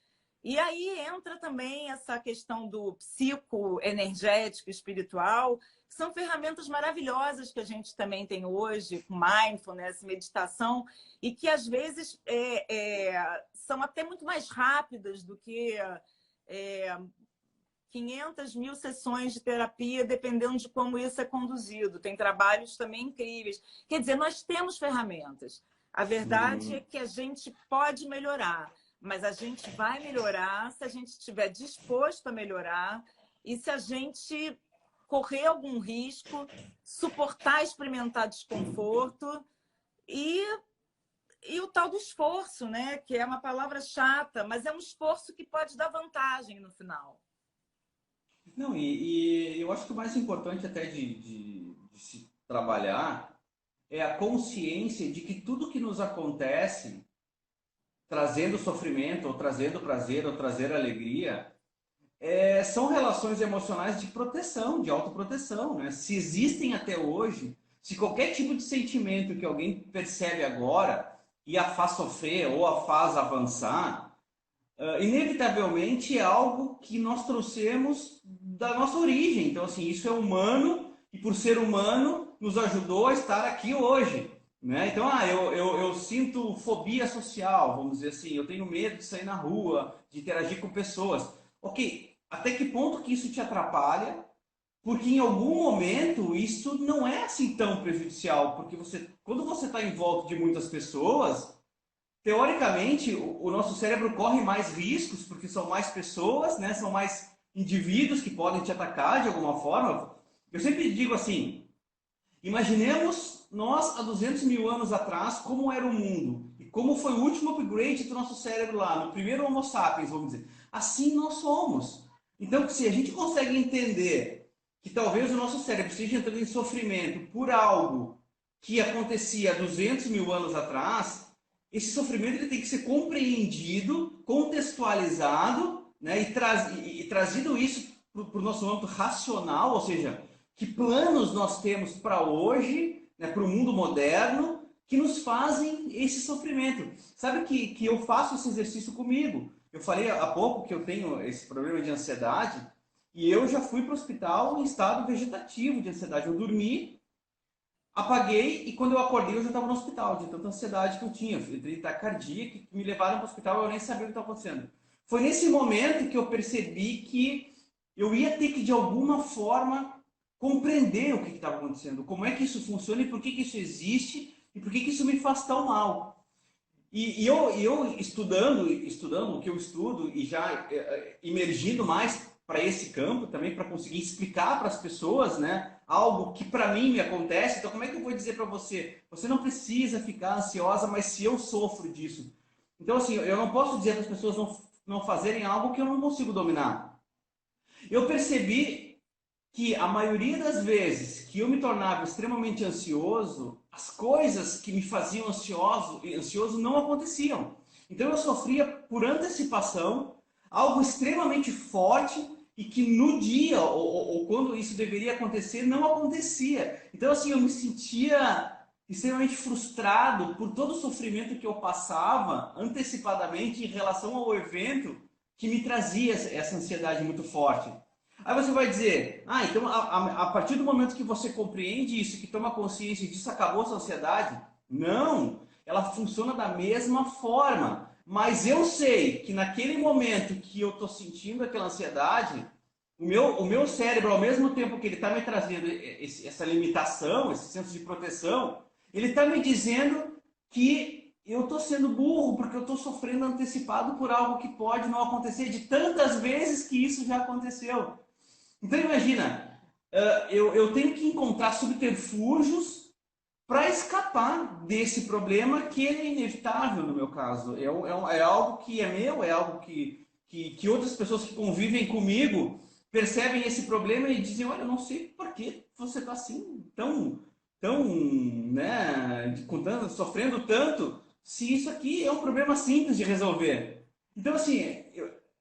E aí entra também essa questão do psicoenergético, espiritual, que são ferramentas maravilhosas que a gente também tem hoje, com mindfulness, meditação, e que às vezes são até muito mais rápidas do que 500 mil sessões de terapia, dependendo de como isso é conduzido. Tem trabalhos também incríveis. Quer dizer, nós temos ferramentas. A verdade é que a gente pode melhorar, mas a gente vai melhorar se a gente estiver disposto a melhorar e se a gente correr algum risco, suportar, experimentar desconforto e o tal do esforço, né? Que é uma palavra chata, mas é um esforço que pode dar vantagem no final. Não, e eu acho que o mais importante até de se trabalhar é a consciência de que tudo que nos acontece, trazendo sofrimento, ou trazendo prazer, ou trazer alegria, são relações emocionais de proteção, de autoproteção, né? Se existem até hoje, se qualquer tipo de sentimento que alguém percebe agora e a faz sofrer ou a faz avançar, inevitavelmente é algo que nós trouxemos da nossa origem. Então, assim, isso é humano e por ser humano nos ajudou a estar aqui hoje. Né? Então, eu sinto fobia social, vamos dizer assim, eu tenho medo de sair na rua, de interagir com pessoas. Ok, até que ponto que isso te atrapalha? Porque em algum momento isso não é assim tão prejudicial, porque quando você está em volta de muitas pessoas, teoricamente o nosso cérebro corre mais riscos, porque são mais pessoas, né? São mais indivíduos que podem te atacar de alguma forma. Eu sempre digo assim, imaginemos nós há 200 mil anos atrás como era o mundo e como foi o último upgrade do nosso cérebro lá, no primeiro Homo sapiens, vamos dizer. Assim nós somos. Então, se a gente consegue entender que talvez o nosso cérebro esteja entrando em sofrimento por algo que acontecia há 200 mil anos atrás, esse sofrimento ele tem que ser compreendido, contextualizado, né, e trazido isso para o nosso âmbito racional, ou seja, que planos nós temos para hoje, né, para o mundo moderno, que nos fazem esse sofrimento. Sabe que eu faço esse exercício comigo. Eu falei há pouco que eu tenho esse problema de ansiedade e eu já fui para o hospital em estado vegetativo de ansiedade. Eu dormi, apaguei e quando eu acordei eu já estava no hospital, de tanta ansiedade que eu tinha. Eu entrei em taquicardia, que me levaram para o hospital e eu nem sabia o que estava acontecendo. Foi nesse momento que eu percebi que eu ia ter que, de alguma forma, compreender o que estava acontecendo, como é que isso funciona e por que isso existe e por que isso me faz tão mal. E eu estudando o que eu estudo e já imergindo mais para esse campo também, para conseguir explicar para as pessoas, né, algo que para mim me acontece. Então, como é que eu vou dizer para você? Você não precisa ficar ansiosa, mas se eu sofro disso. Então, assim, eu não posso dizer para as pessoas não fazerem algo que eu não consigo dominar. Eu percebi que a maioria das vezes que eu me tornava extremamente ansioso, as coisas que me faziam ansioso não aconteciam. Então eu sofria por antecipação, algo extremamente forte e que no dia ou quando isso deveria acontecer, não acontecia. Então assim, eu me sentia extremamente frustrado por todo o sofrimento que eu passava antecipadamente em relação ao evento que me trazia essa ansiedade muito forte. Aí você vai dizer, então a partir do momento que você compreende isso, que toma consciência disso, acabou a sua ansiedade? Não, ela funciona da mesma forma. Mas eu sei que naquele momento que eu estou sentindo aquela ansiedade, o meu cérebro, ao mesmo tempo que ele está me trazendo essa limitação, esse senso de proteção, ele está me dizendo que eu estou sendo burro, porque eu estou sofrendo antecipado por algo que pode não acontecer de tantas vezes que isso já aconteceu. Então imagina, eu tenho que encontrar subterfúgios para escapar desse problema que é inevitável no meu caso. É algo que é meu, é algo que outras pessoas que convivem comigo percebem esse problema e dizem, olha, eu não sei por que você está assim, tão, né, sofrendo tanto. se isso aqui é um problema simples de resolver? Então, assim,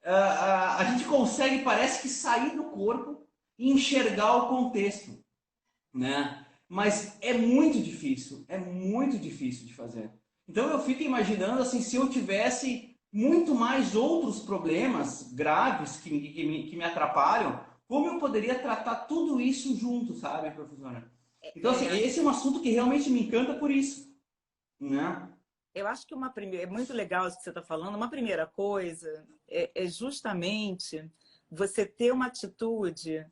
a gente consegue, parece que, sair do corpo e enxergar o contexto, né? Mas é muito difícil de fazer. Então eu fico imaginando assim, se eu tivesse muito mais outros problemas graves que me atrapalham, como eu poderia tratar tudo isso junto, sabe, professora? Então, assim, É, esse é um assunto que realmente me encanta por isso, né? eu acho que é muito legal isso que você está falando. Uma primeira coisa é justamente você ter uma atitude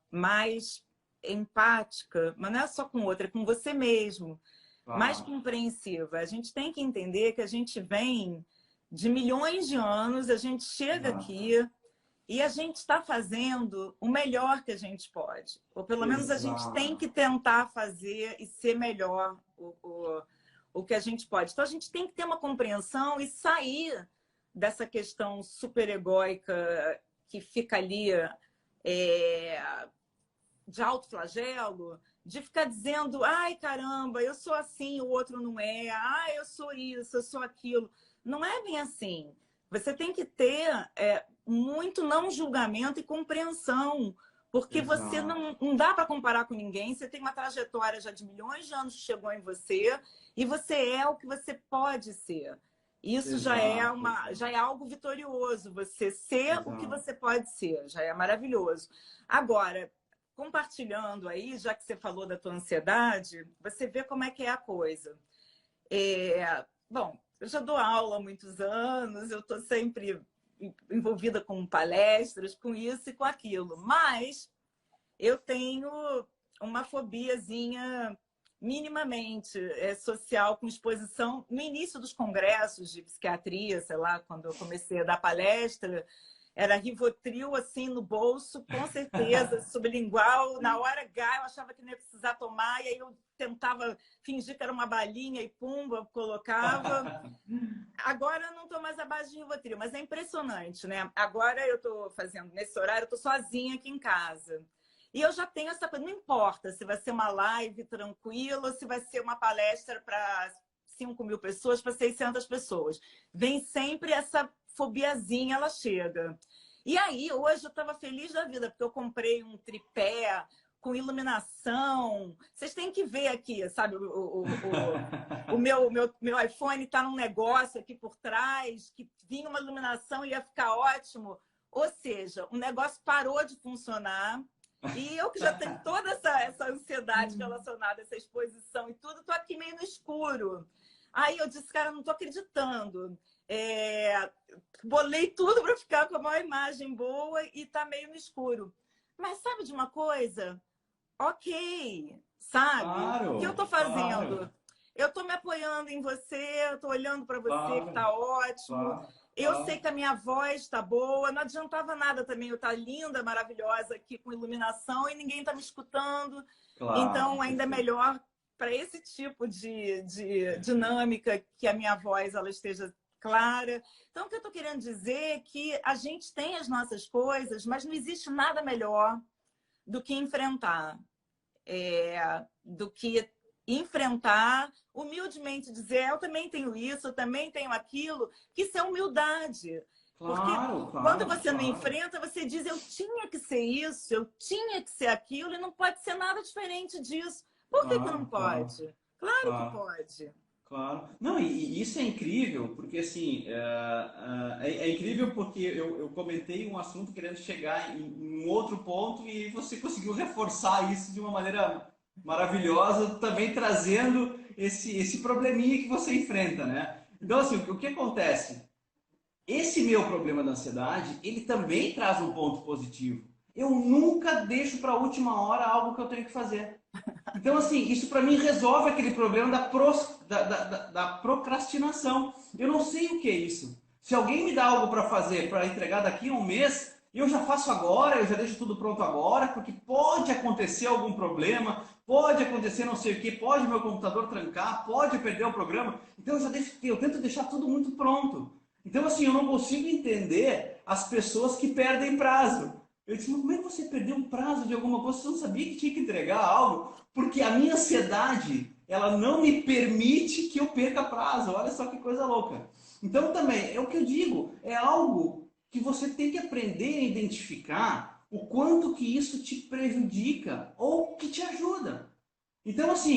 mais empática, mas não é só com o outro, é com você mesmo, mais Claro. compreensiva. A gente tem que entender que a gente vem de milhões de anos, a gente chega Exato. aqui e a gente está fazendo o melhor que a gente pode. Ou pelo menos a gente tem Exato. que tentar fazer e ser melhor o que a gente pode. Então a gente tem que ter uma compreensão e sair dessa questão super egóica que fica ali de autoflagelo, de ficar dizendo, ai caramba, eu sou assim, o outro não é, ai eu sou isso, eu sou aquilo. Não é bem assim. Você tem que ter muito não julgamento e compreensão, porque você Exato. não dá para comparar com ninguém, você tem uma trajetória já de milhões de anos que chegou em você, e você é o que você pode ser. Isso Exato. já é algo vitorioso, você ser o que Exato. você pode ser, já é maravilhoso. Agora, compartilhando aí, já que você falou da tua ansiedade, você vê como é que é a coisa. Bom, eu já dou aula há muitos anos, eu estou sempre envolvida com palestras, com isso e com aquilo, mas eu tenho uma fobiazinha minimamente social com exposição. No início dos congressos de psiquiatria, sei lá, quando eu comecei a dar palestra, era Rivotril assim no bolso, com certeza, sublingual. Na hora H, eu achava que não ia precisar tomar, e aí eu tentava fingir que era uma balinha e pumba, colocava. Agora eu não estou mais à base de Rivotril, mas é impressionante, né? Agora eu estou fazendo, nesse horário, eu estou sozinha aqui em casa. E eu já tenho essa coisa, não importa se vai ser uma live tranquila ou se vai ser uma palestra para 5.000 pessoas, para 600 pessoas. Vem sempre essa fobiazinha, ela chega. E aí, hoje eu estava feliz da vida, porque eu comprei um tripé com iluminação. Vocês têm que ver aqui, sabe? O meu iPhone está num negócio aqui por trás, que vinha uma iluminação e ia ficar ótimo. Ou seja, o negócio parou de funcionar. E eu que já tenho toda essa ansiedade relacionada a essa exposição e tudo, estou aqui meio no escuro. Aí eu disse, cara, não estou acreditando. Bolei tudo para ficar com a maior imagem boa e está meio no escuro. Mas sabe de uma coisa? Ok, sabe? O que eu Claro, estou claro, fazendo? Eu estou me apoiando em você, eu estou olhando para você, que claro, está ótimo. claro, Eu sei claro, que a minha voz está boa, não adiantava nada também eu estar linda, maravilhosa aqui com iluminação e ninguém está me escutando. Então, claro, ainda é perfeito. melhor para esse tipo de Perfeito. dinâmica que a minha voz ela esteja clara. Então, o que eu estou querendo dizer é que a gente tem as nossas coisas, mas não existe nada melhor do que enfrentar. Do que enfrentar, humildemente dizer, eu também tenho isso, eu também tenho aquilo, que isso é humildade. Porque Claro, quando claro, você não claro, enfrenta, você diz, eu tinha que ser isso, eu tinha que ser aquilo, e não pode ser nada diferente disso. Por que não claro, claro, pode? Claro que claro, pode. claro. Não, e isso é incrível, porque assim, é incrível porque eu comentei um assunto querendo chegar em um outro ponto e você conseguiu reforçar isso de uma maneira maravilhosa, também trazendo esse probleminha que você enfrenta, né? Então, assim, o que acontece? Esse meu problema da ansiedade, ele também traz um ponto positivo. Eu nunca deixo para a última hora algo que eu tenho que fazer. Então, assim, isso para mim resolve aquele problema da procrastinação. Eu não sei o que é isso. Se alguém me dá algo para fazer, para entregar daqui a um mês, eu já faço agora, eu já deixo tudo pronto agora, porque pode acontecer algum problema, pode acontecer não sei o que, pode meu computador trancar, pode perder o programa. Então eu tento deixar tudo muito pronto. Então, assim, eu não consigo entender as pessoas que perdem prazo. Eu disse, mas como é que você perdeu um prazo de alguma coisa? Você não sabia que tinha que entregar algo? Porque a minha ansiedade, ela não me permite que eu perca prazo. Olha só que coisa louca. Então também, é o que eu digo, é algo que você tem que aprender a identificar o quanto que isso te prejudica ou que te ajuda. Então, assim,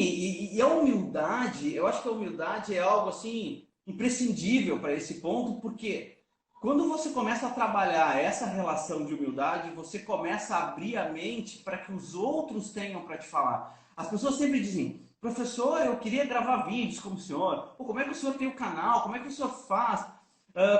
e a humildade, eu acho que a humildade é algo assim imprescindível para esse ponto, porque quando você começa a trabalhar essa relação de humildade, você começa a abrir a mente para que os outros tenham para te falar. As pessoas sempre dizem, professor, eu queria gravar vídeos como o senhor. Pô, como é que o senhor tem o canal? Como é que o senhor faz?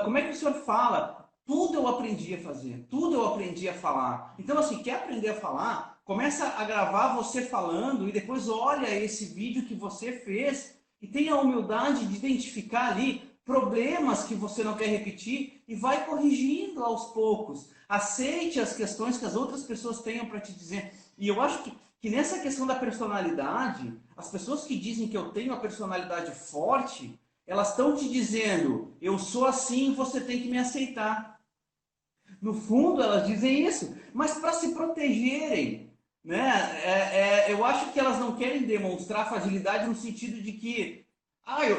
Como é que o senhor fala? Tudo eu aprendi a fazer, tudo eu aprendi a falar. Então, assim, quer aprender a falar? Começa a gravar você falando e depois olha esse vídeo que você fez e tenha a humildade de identificar ali problemas que você não quer repetir e vai corrigindo aos poucos. Aceite as questões que as outras pessoas tenham para te dizer. E eu acho que nessa questão da personalidade, as pessoas que dizem que eu tenho uma personalidade forte, elas estão te dizendo, eu sou assim, você tem que me aceitar. No fundo, elas dizem isso, mas para se protegerem, né? Eu acho que elas não querem demonstrar fragilidade no sentido de que,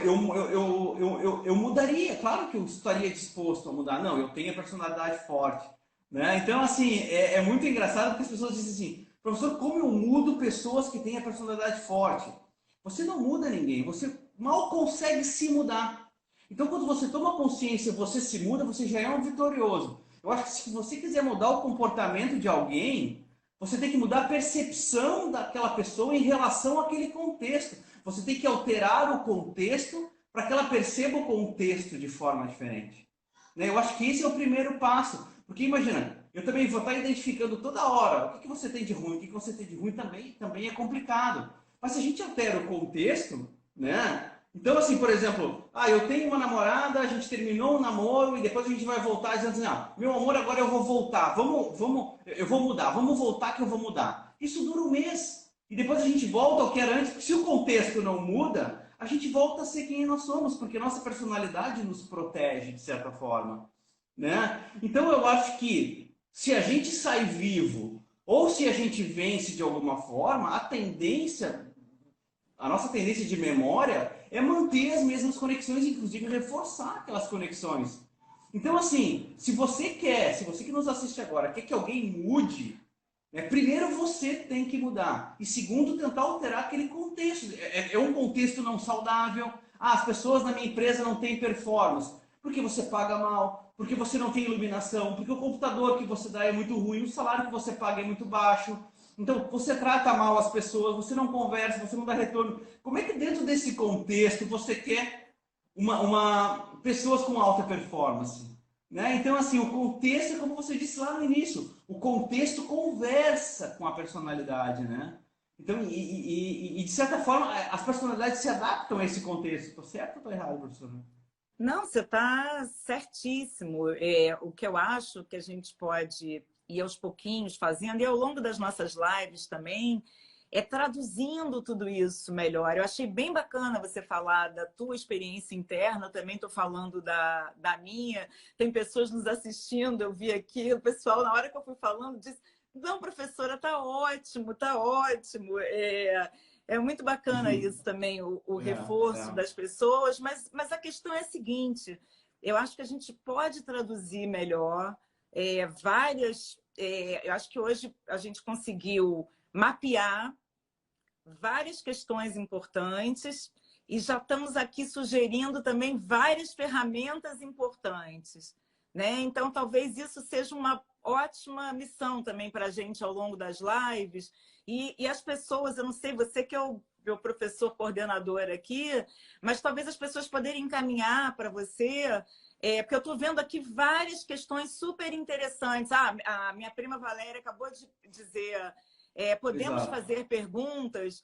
eu mudaria, claro que eu estaria disposto a mudar. Não, eu tenho a personalidade forte, né? Então, assim, é muito engraçado porque as pessoas dizem assim, professor, como eu mudo pessoas que têm a personalidade forte? Você não muda ninguém, você mal consegue se mudar. Então, quando você toma consciência, você se muda, você já é um vitorioso. Eu acho que se você quiser mudar o comportamento de alguém, você tem que mudar a percepção daquela pessoa em relação àquele contexto. Você tem que alterar o contexto para que ela perceba o contexto de forma diferente. Né? Eu acho que esse é o primeiro passo. Porque imagina, eu também vou estar identificando toda hora o que você tem de ruim, o que você tem de ruim também é complicado. Mas se a gente altera o contexto, né? Então, assim, por exemplo, eu tenho uma namorada, a gente terminou um namoro e depois a gente vai voltar dizendo assim, meu amor, agora eu vou voltar, eu vou mudar, vamos voltar que eu vou mudar. Isso dura um mês. E depois a gente volta ao que era antes, porque se o contexto não muda, a gente volta a ser quem nós somos, porque nossa personalidade nos protege, de certa forma. Né? Então eu acho que se a gente sai vivo ou se a gente vence de alguma forma, a nossa tendência de memória é manter as mesmas conexões, inclusive reforçar aquelas conexões. Então, assim, se você que nos assiste agora, quer que alguém mude, né, primeiro você tem que mudar. E segundo, tentar alterar aquele contexto. É um contexto não saudável. As pessoas na minha empresa não têm performance. Porque você paga mal, porque você não tem iluminação, porque o computador que você dá é muito ruim, o salário que você paga é muito baixo. Então, você trata mal as pessoas, você não conversa, você não dá retorno. Como é que dentro desse contexto você quer pessoas com alta performance? Né? Então, assim, o contexto é como você disse lá no início, o contexto conversa com a personalidade, né? Então, de certa forma, as personalidades se adaptam a esse contexto. Estou certo ou estou errado, professor? Não, você está certíssimo. O que eu acho que a gente pode ir aos pouquinhos fazendo, e ao longo das nossas lives também, é traduzindo tudo isso melhor. Eu achei bem bacana você falar da tua experiência interna, também estou falando da minha. Tem pessoas nos assistindo, eu vi aqui, o pessoal, na hora que eu fui falando, disse: não, professora, está ótimo, está ótimo. É muito bacana isso também, o reforço das pessoas, mas a questão é a seguinte, eu acho que a gente pode traduzir melhor eu acho que hoje a gente conseguiu mapear várias questões importantes e já estamos aqui sugerindo também várias ferramentas importantes, né? Então, talvez isso seja uma ótima missão também para a gente ao longo das lives. E as pessoas, eu não sei, você que é o meu professor coordenador aqui, mas talvez as pessoas poderem encaminhar para você, porque eu estou vendo aqui várias questões super interessantes. A minha prima Valéria acabou de dizer... podemos Exato. fazer perguntas.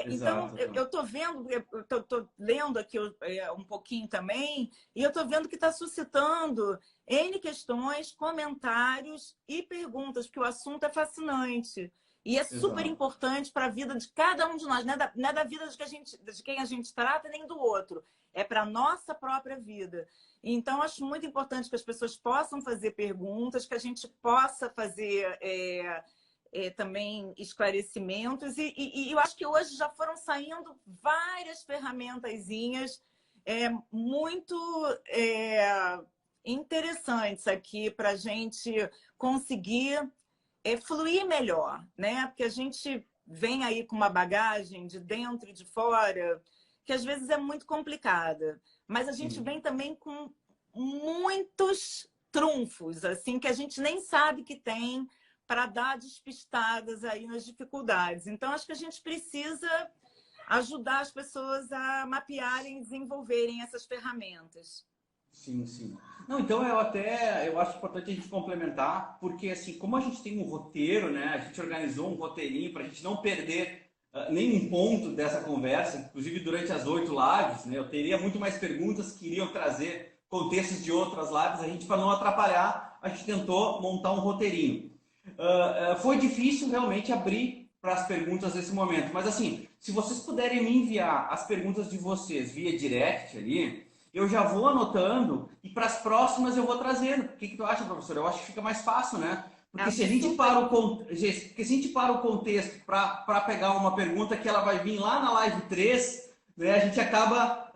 Então, Exato. eu estou vendo, eu estou lendo aqui um pouquinho também, e eu estou vendo que está suscitando N questões, comentários e perguntas, porque o assunto é fascinante. E é super Exato. importante para a vida de cada um de nós. Não é da vida de quem a gente trata, nem do outro. É para a nossa própria vida. Então, acho muito importante que as pessoas possam fazer perguntas, que a gente possa fazer... também esclarecimentos. E eu acho que hoje já foram saindo várias ferramentazinhas muito interessantes aqui para a gente conseguir fluir melhor, né? Porque a gente vem aí com uma bagagem de dentro e de fora que às vezes é muito complicada, mas a gente vem também com muitos trunfos, assim, que a gente nem sabe que tem para dar despistadas aí nas dificuldades. Então, acho que a gente precisa ajudar as pessoas a mapearem e desenvolverem essas ferramentas. Sim, sim. Não, então eu acho importante a gente complementar, porque assim, como a gente tem um roteiro, né? A gente organizou um roteirinho para a gente não perder nenhum ponto dessa conversa, inclusive durante as 8 lives, né? Eu teria muito mais perguntas que iriam trazer contextos de outras lives, a gente, para não atrapalhar, a gente tentou montar um roteirinho. Foi difícil realmente abrir para as perguntas nesse momento, mas assim, se vocês puderem me enviar as perguntas de vocês via direct ali, eu já vou anotando e para as próximas eu vou trazendo. O que tu acha, professor? Eu acho que fica mais fácil, né? Porque se a gente para o contexto para pegar uma pergunta que ela vai vir lá na live 3, né, a gente acaba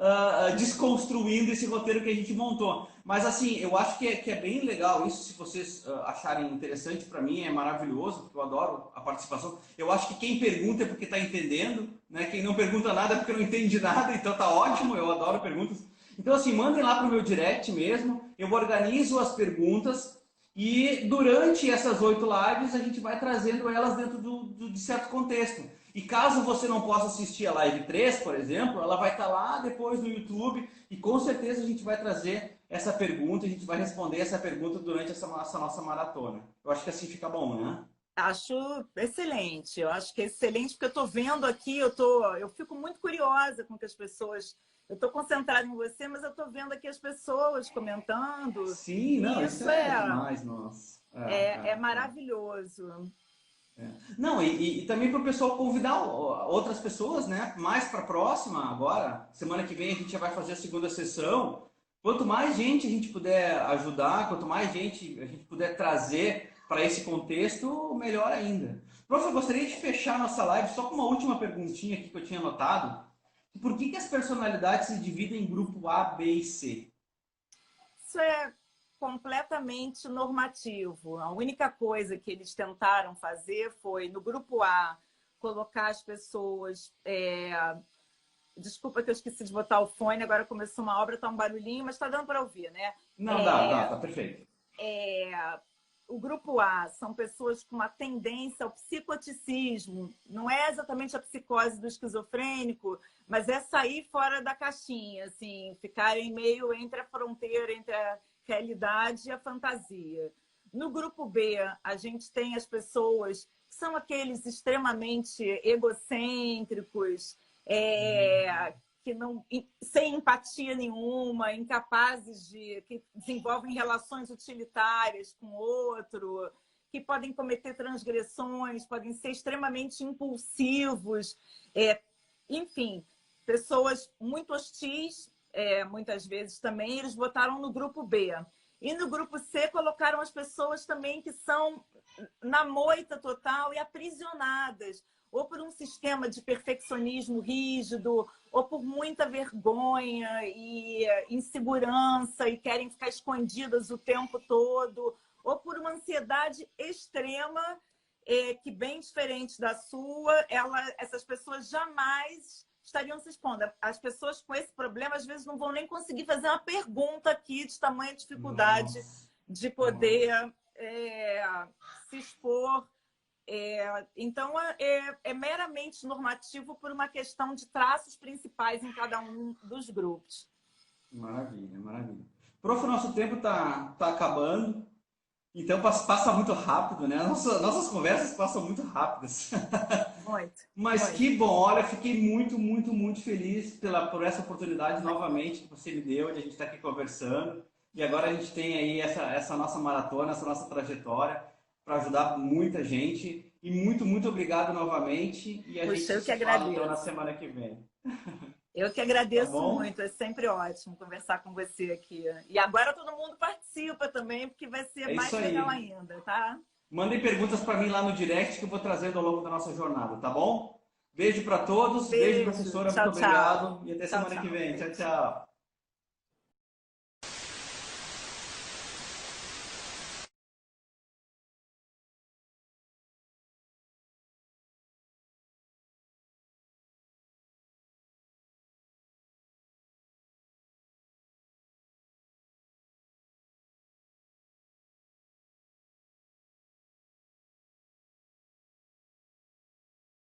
desconstruindo esse roteiro que a gente montou. Mas assim, eu acho que é bem legal isso, se vocês acharem interessante, para mim é maravilhoso, porque eu adoro a participação. Eu acho que quem pergunta é porque está entendendo, né? Quem não pergunta nada é porque não entende nada, então tá ótimo, eu adoro perguntas. Então assim, mandem lá para o meu direct mesmo, eu organizo as perguntas e durante essas 8 lives a gente vai trazendo elas dentro de certo contexto. E caso você não possa assistir a live 3, por exemplo, ela vai estar lá depois no YouTube e com certeza a gente vai trazer essa pergunta, a gente vai responder essa pergunta durante essa nossa maratona. Eu acho que assim fica bom, né? Acho excelente, eu acho que é excelente, porque eu estou vendo aqui, eu fico muito curiosa com que as pessoas. Eu estou concentrada em você, mas eu estou vendo aqui as pessoas comentando. Sim, não, E isso isso é demais, nossa. é maravilhoso. Não, e também para o pessoal convidar outras pessoas, né? Mais para a próxima agora, semana que vem a gente já vai fazer a segunda sessão. Quanto mais gente a gente puder ajudar, quanto mais gente a gente puder trazer para esse contexto, melhor ainda. Prof, eu gostaria de fechar nossa live só com uma última perguntinha aqui que eu tinha anotado. Por que as personalidades se dividem em grupo A, B e C? Isso é completamente normativo. A única coisa que eles tentaram fazer foi, no grupo A, colocar as pessoas. Desculpa que eu esqueci de botar o fone, agora começou uma obra, está um barulhinho, mas está dando para ouvir, né? Não, dá, tá perfeito. O grupo A são pessoas com uma tendência ao psicoticismo. Não é exatamente a psicose do esquizofrênico, mas é sair fora da caixinha, assim, ficarem meio entre a fronteira, entre a realidade e a fantasia. No grupo B, a gente tem as pessoas que são aqueles extremamente egocêntricos, que não, sem empatia nenhuma, incapazes que desenvolvem relações utilitárias com o outro, que podem cometer transgressões, podem ser extremamente impulsivos, enfim, pessoas muito hostis, muitas vezes também, eles botaram no grupo B. E no grupo C colocaram as pessoas também que são na moita total e aprisionadas, ou por um sistema de perfeccionismo rígido, ou por muita vergonha e insegurança e querem ficar escondidas o tempo todo, ou por uma ansiedade extrema, que bem diferente da sua, essas pessoas jamais estariam se expondo. As pessoas com esse problema, às vezes, não vão nem conseguir fazer uma pergunta aqui de tamanha dificuldade de poder se expor. Então, é meramente normativo por uma questão de traços principais em cada um dos grupos. Maravilha, maravilha. Prof, o nosso tempo tá acabando, então passa muito rápido, né? Nossas conversas passam muito rápidas. Muito. Mas muito. que bom, olha, fiquei muito, muito, muito feliz por essa oportunidade novamente que você me deu de a gente estar aqui conversando. E agora a gente tem aí essa nossa maratona, essa nossa trajetória para ajudar muita gente. E muito, muito obrigado novamente. E a gente se fala então na semana que vem. Eu que agradeço muito, é sempre ótimo conversar com você aqui. E agora todo mundo participa também, porque vai ser mais legal ainda, tá? Mandem perguntas para mim lá no direct que eu vou trazendo ao longo da nossa jornada, tá bom? Beijo para todos, beijo, Beijo. professora, muito Tchau, tchau. obrigado e até Tchau, semana que tchau. vem. Tchau, tchau.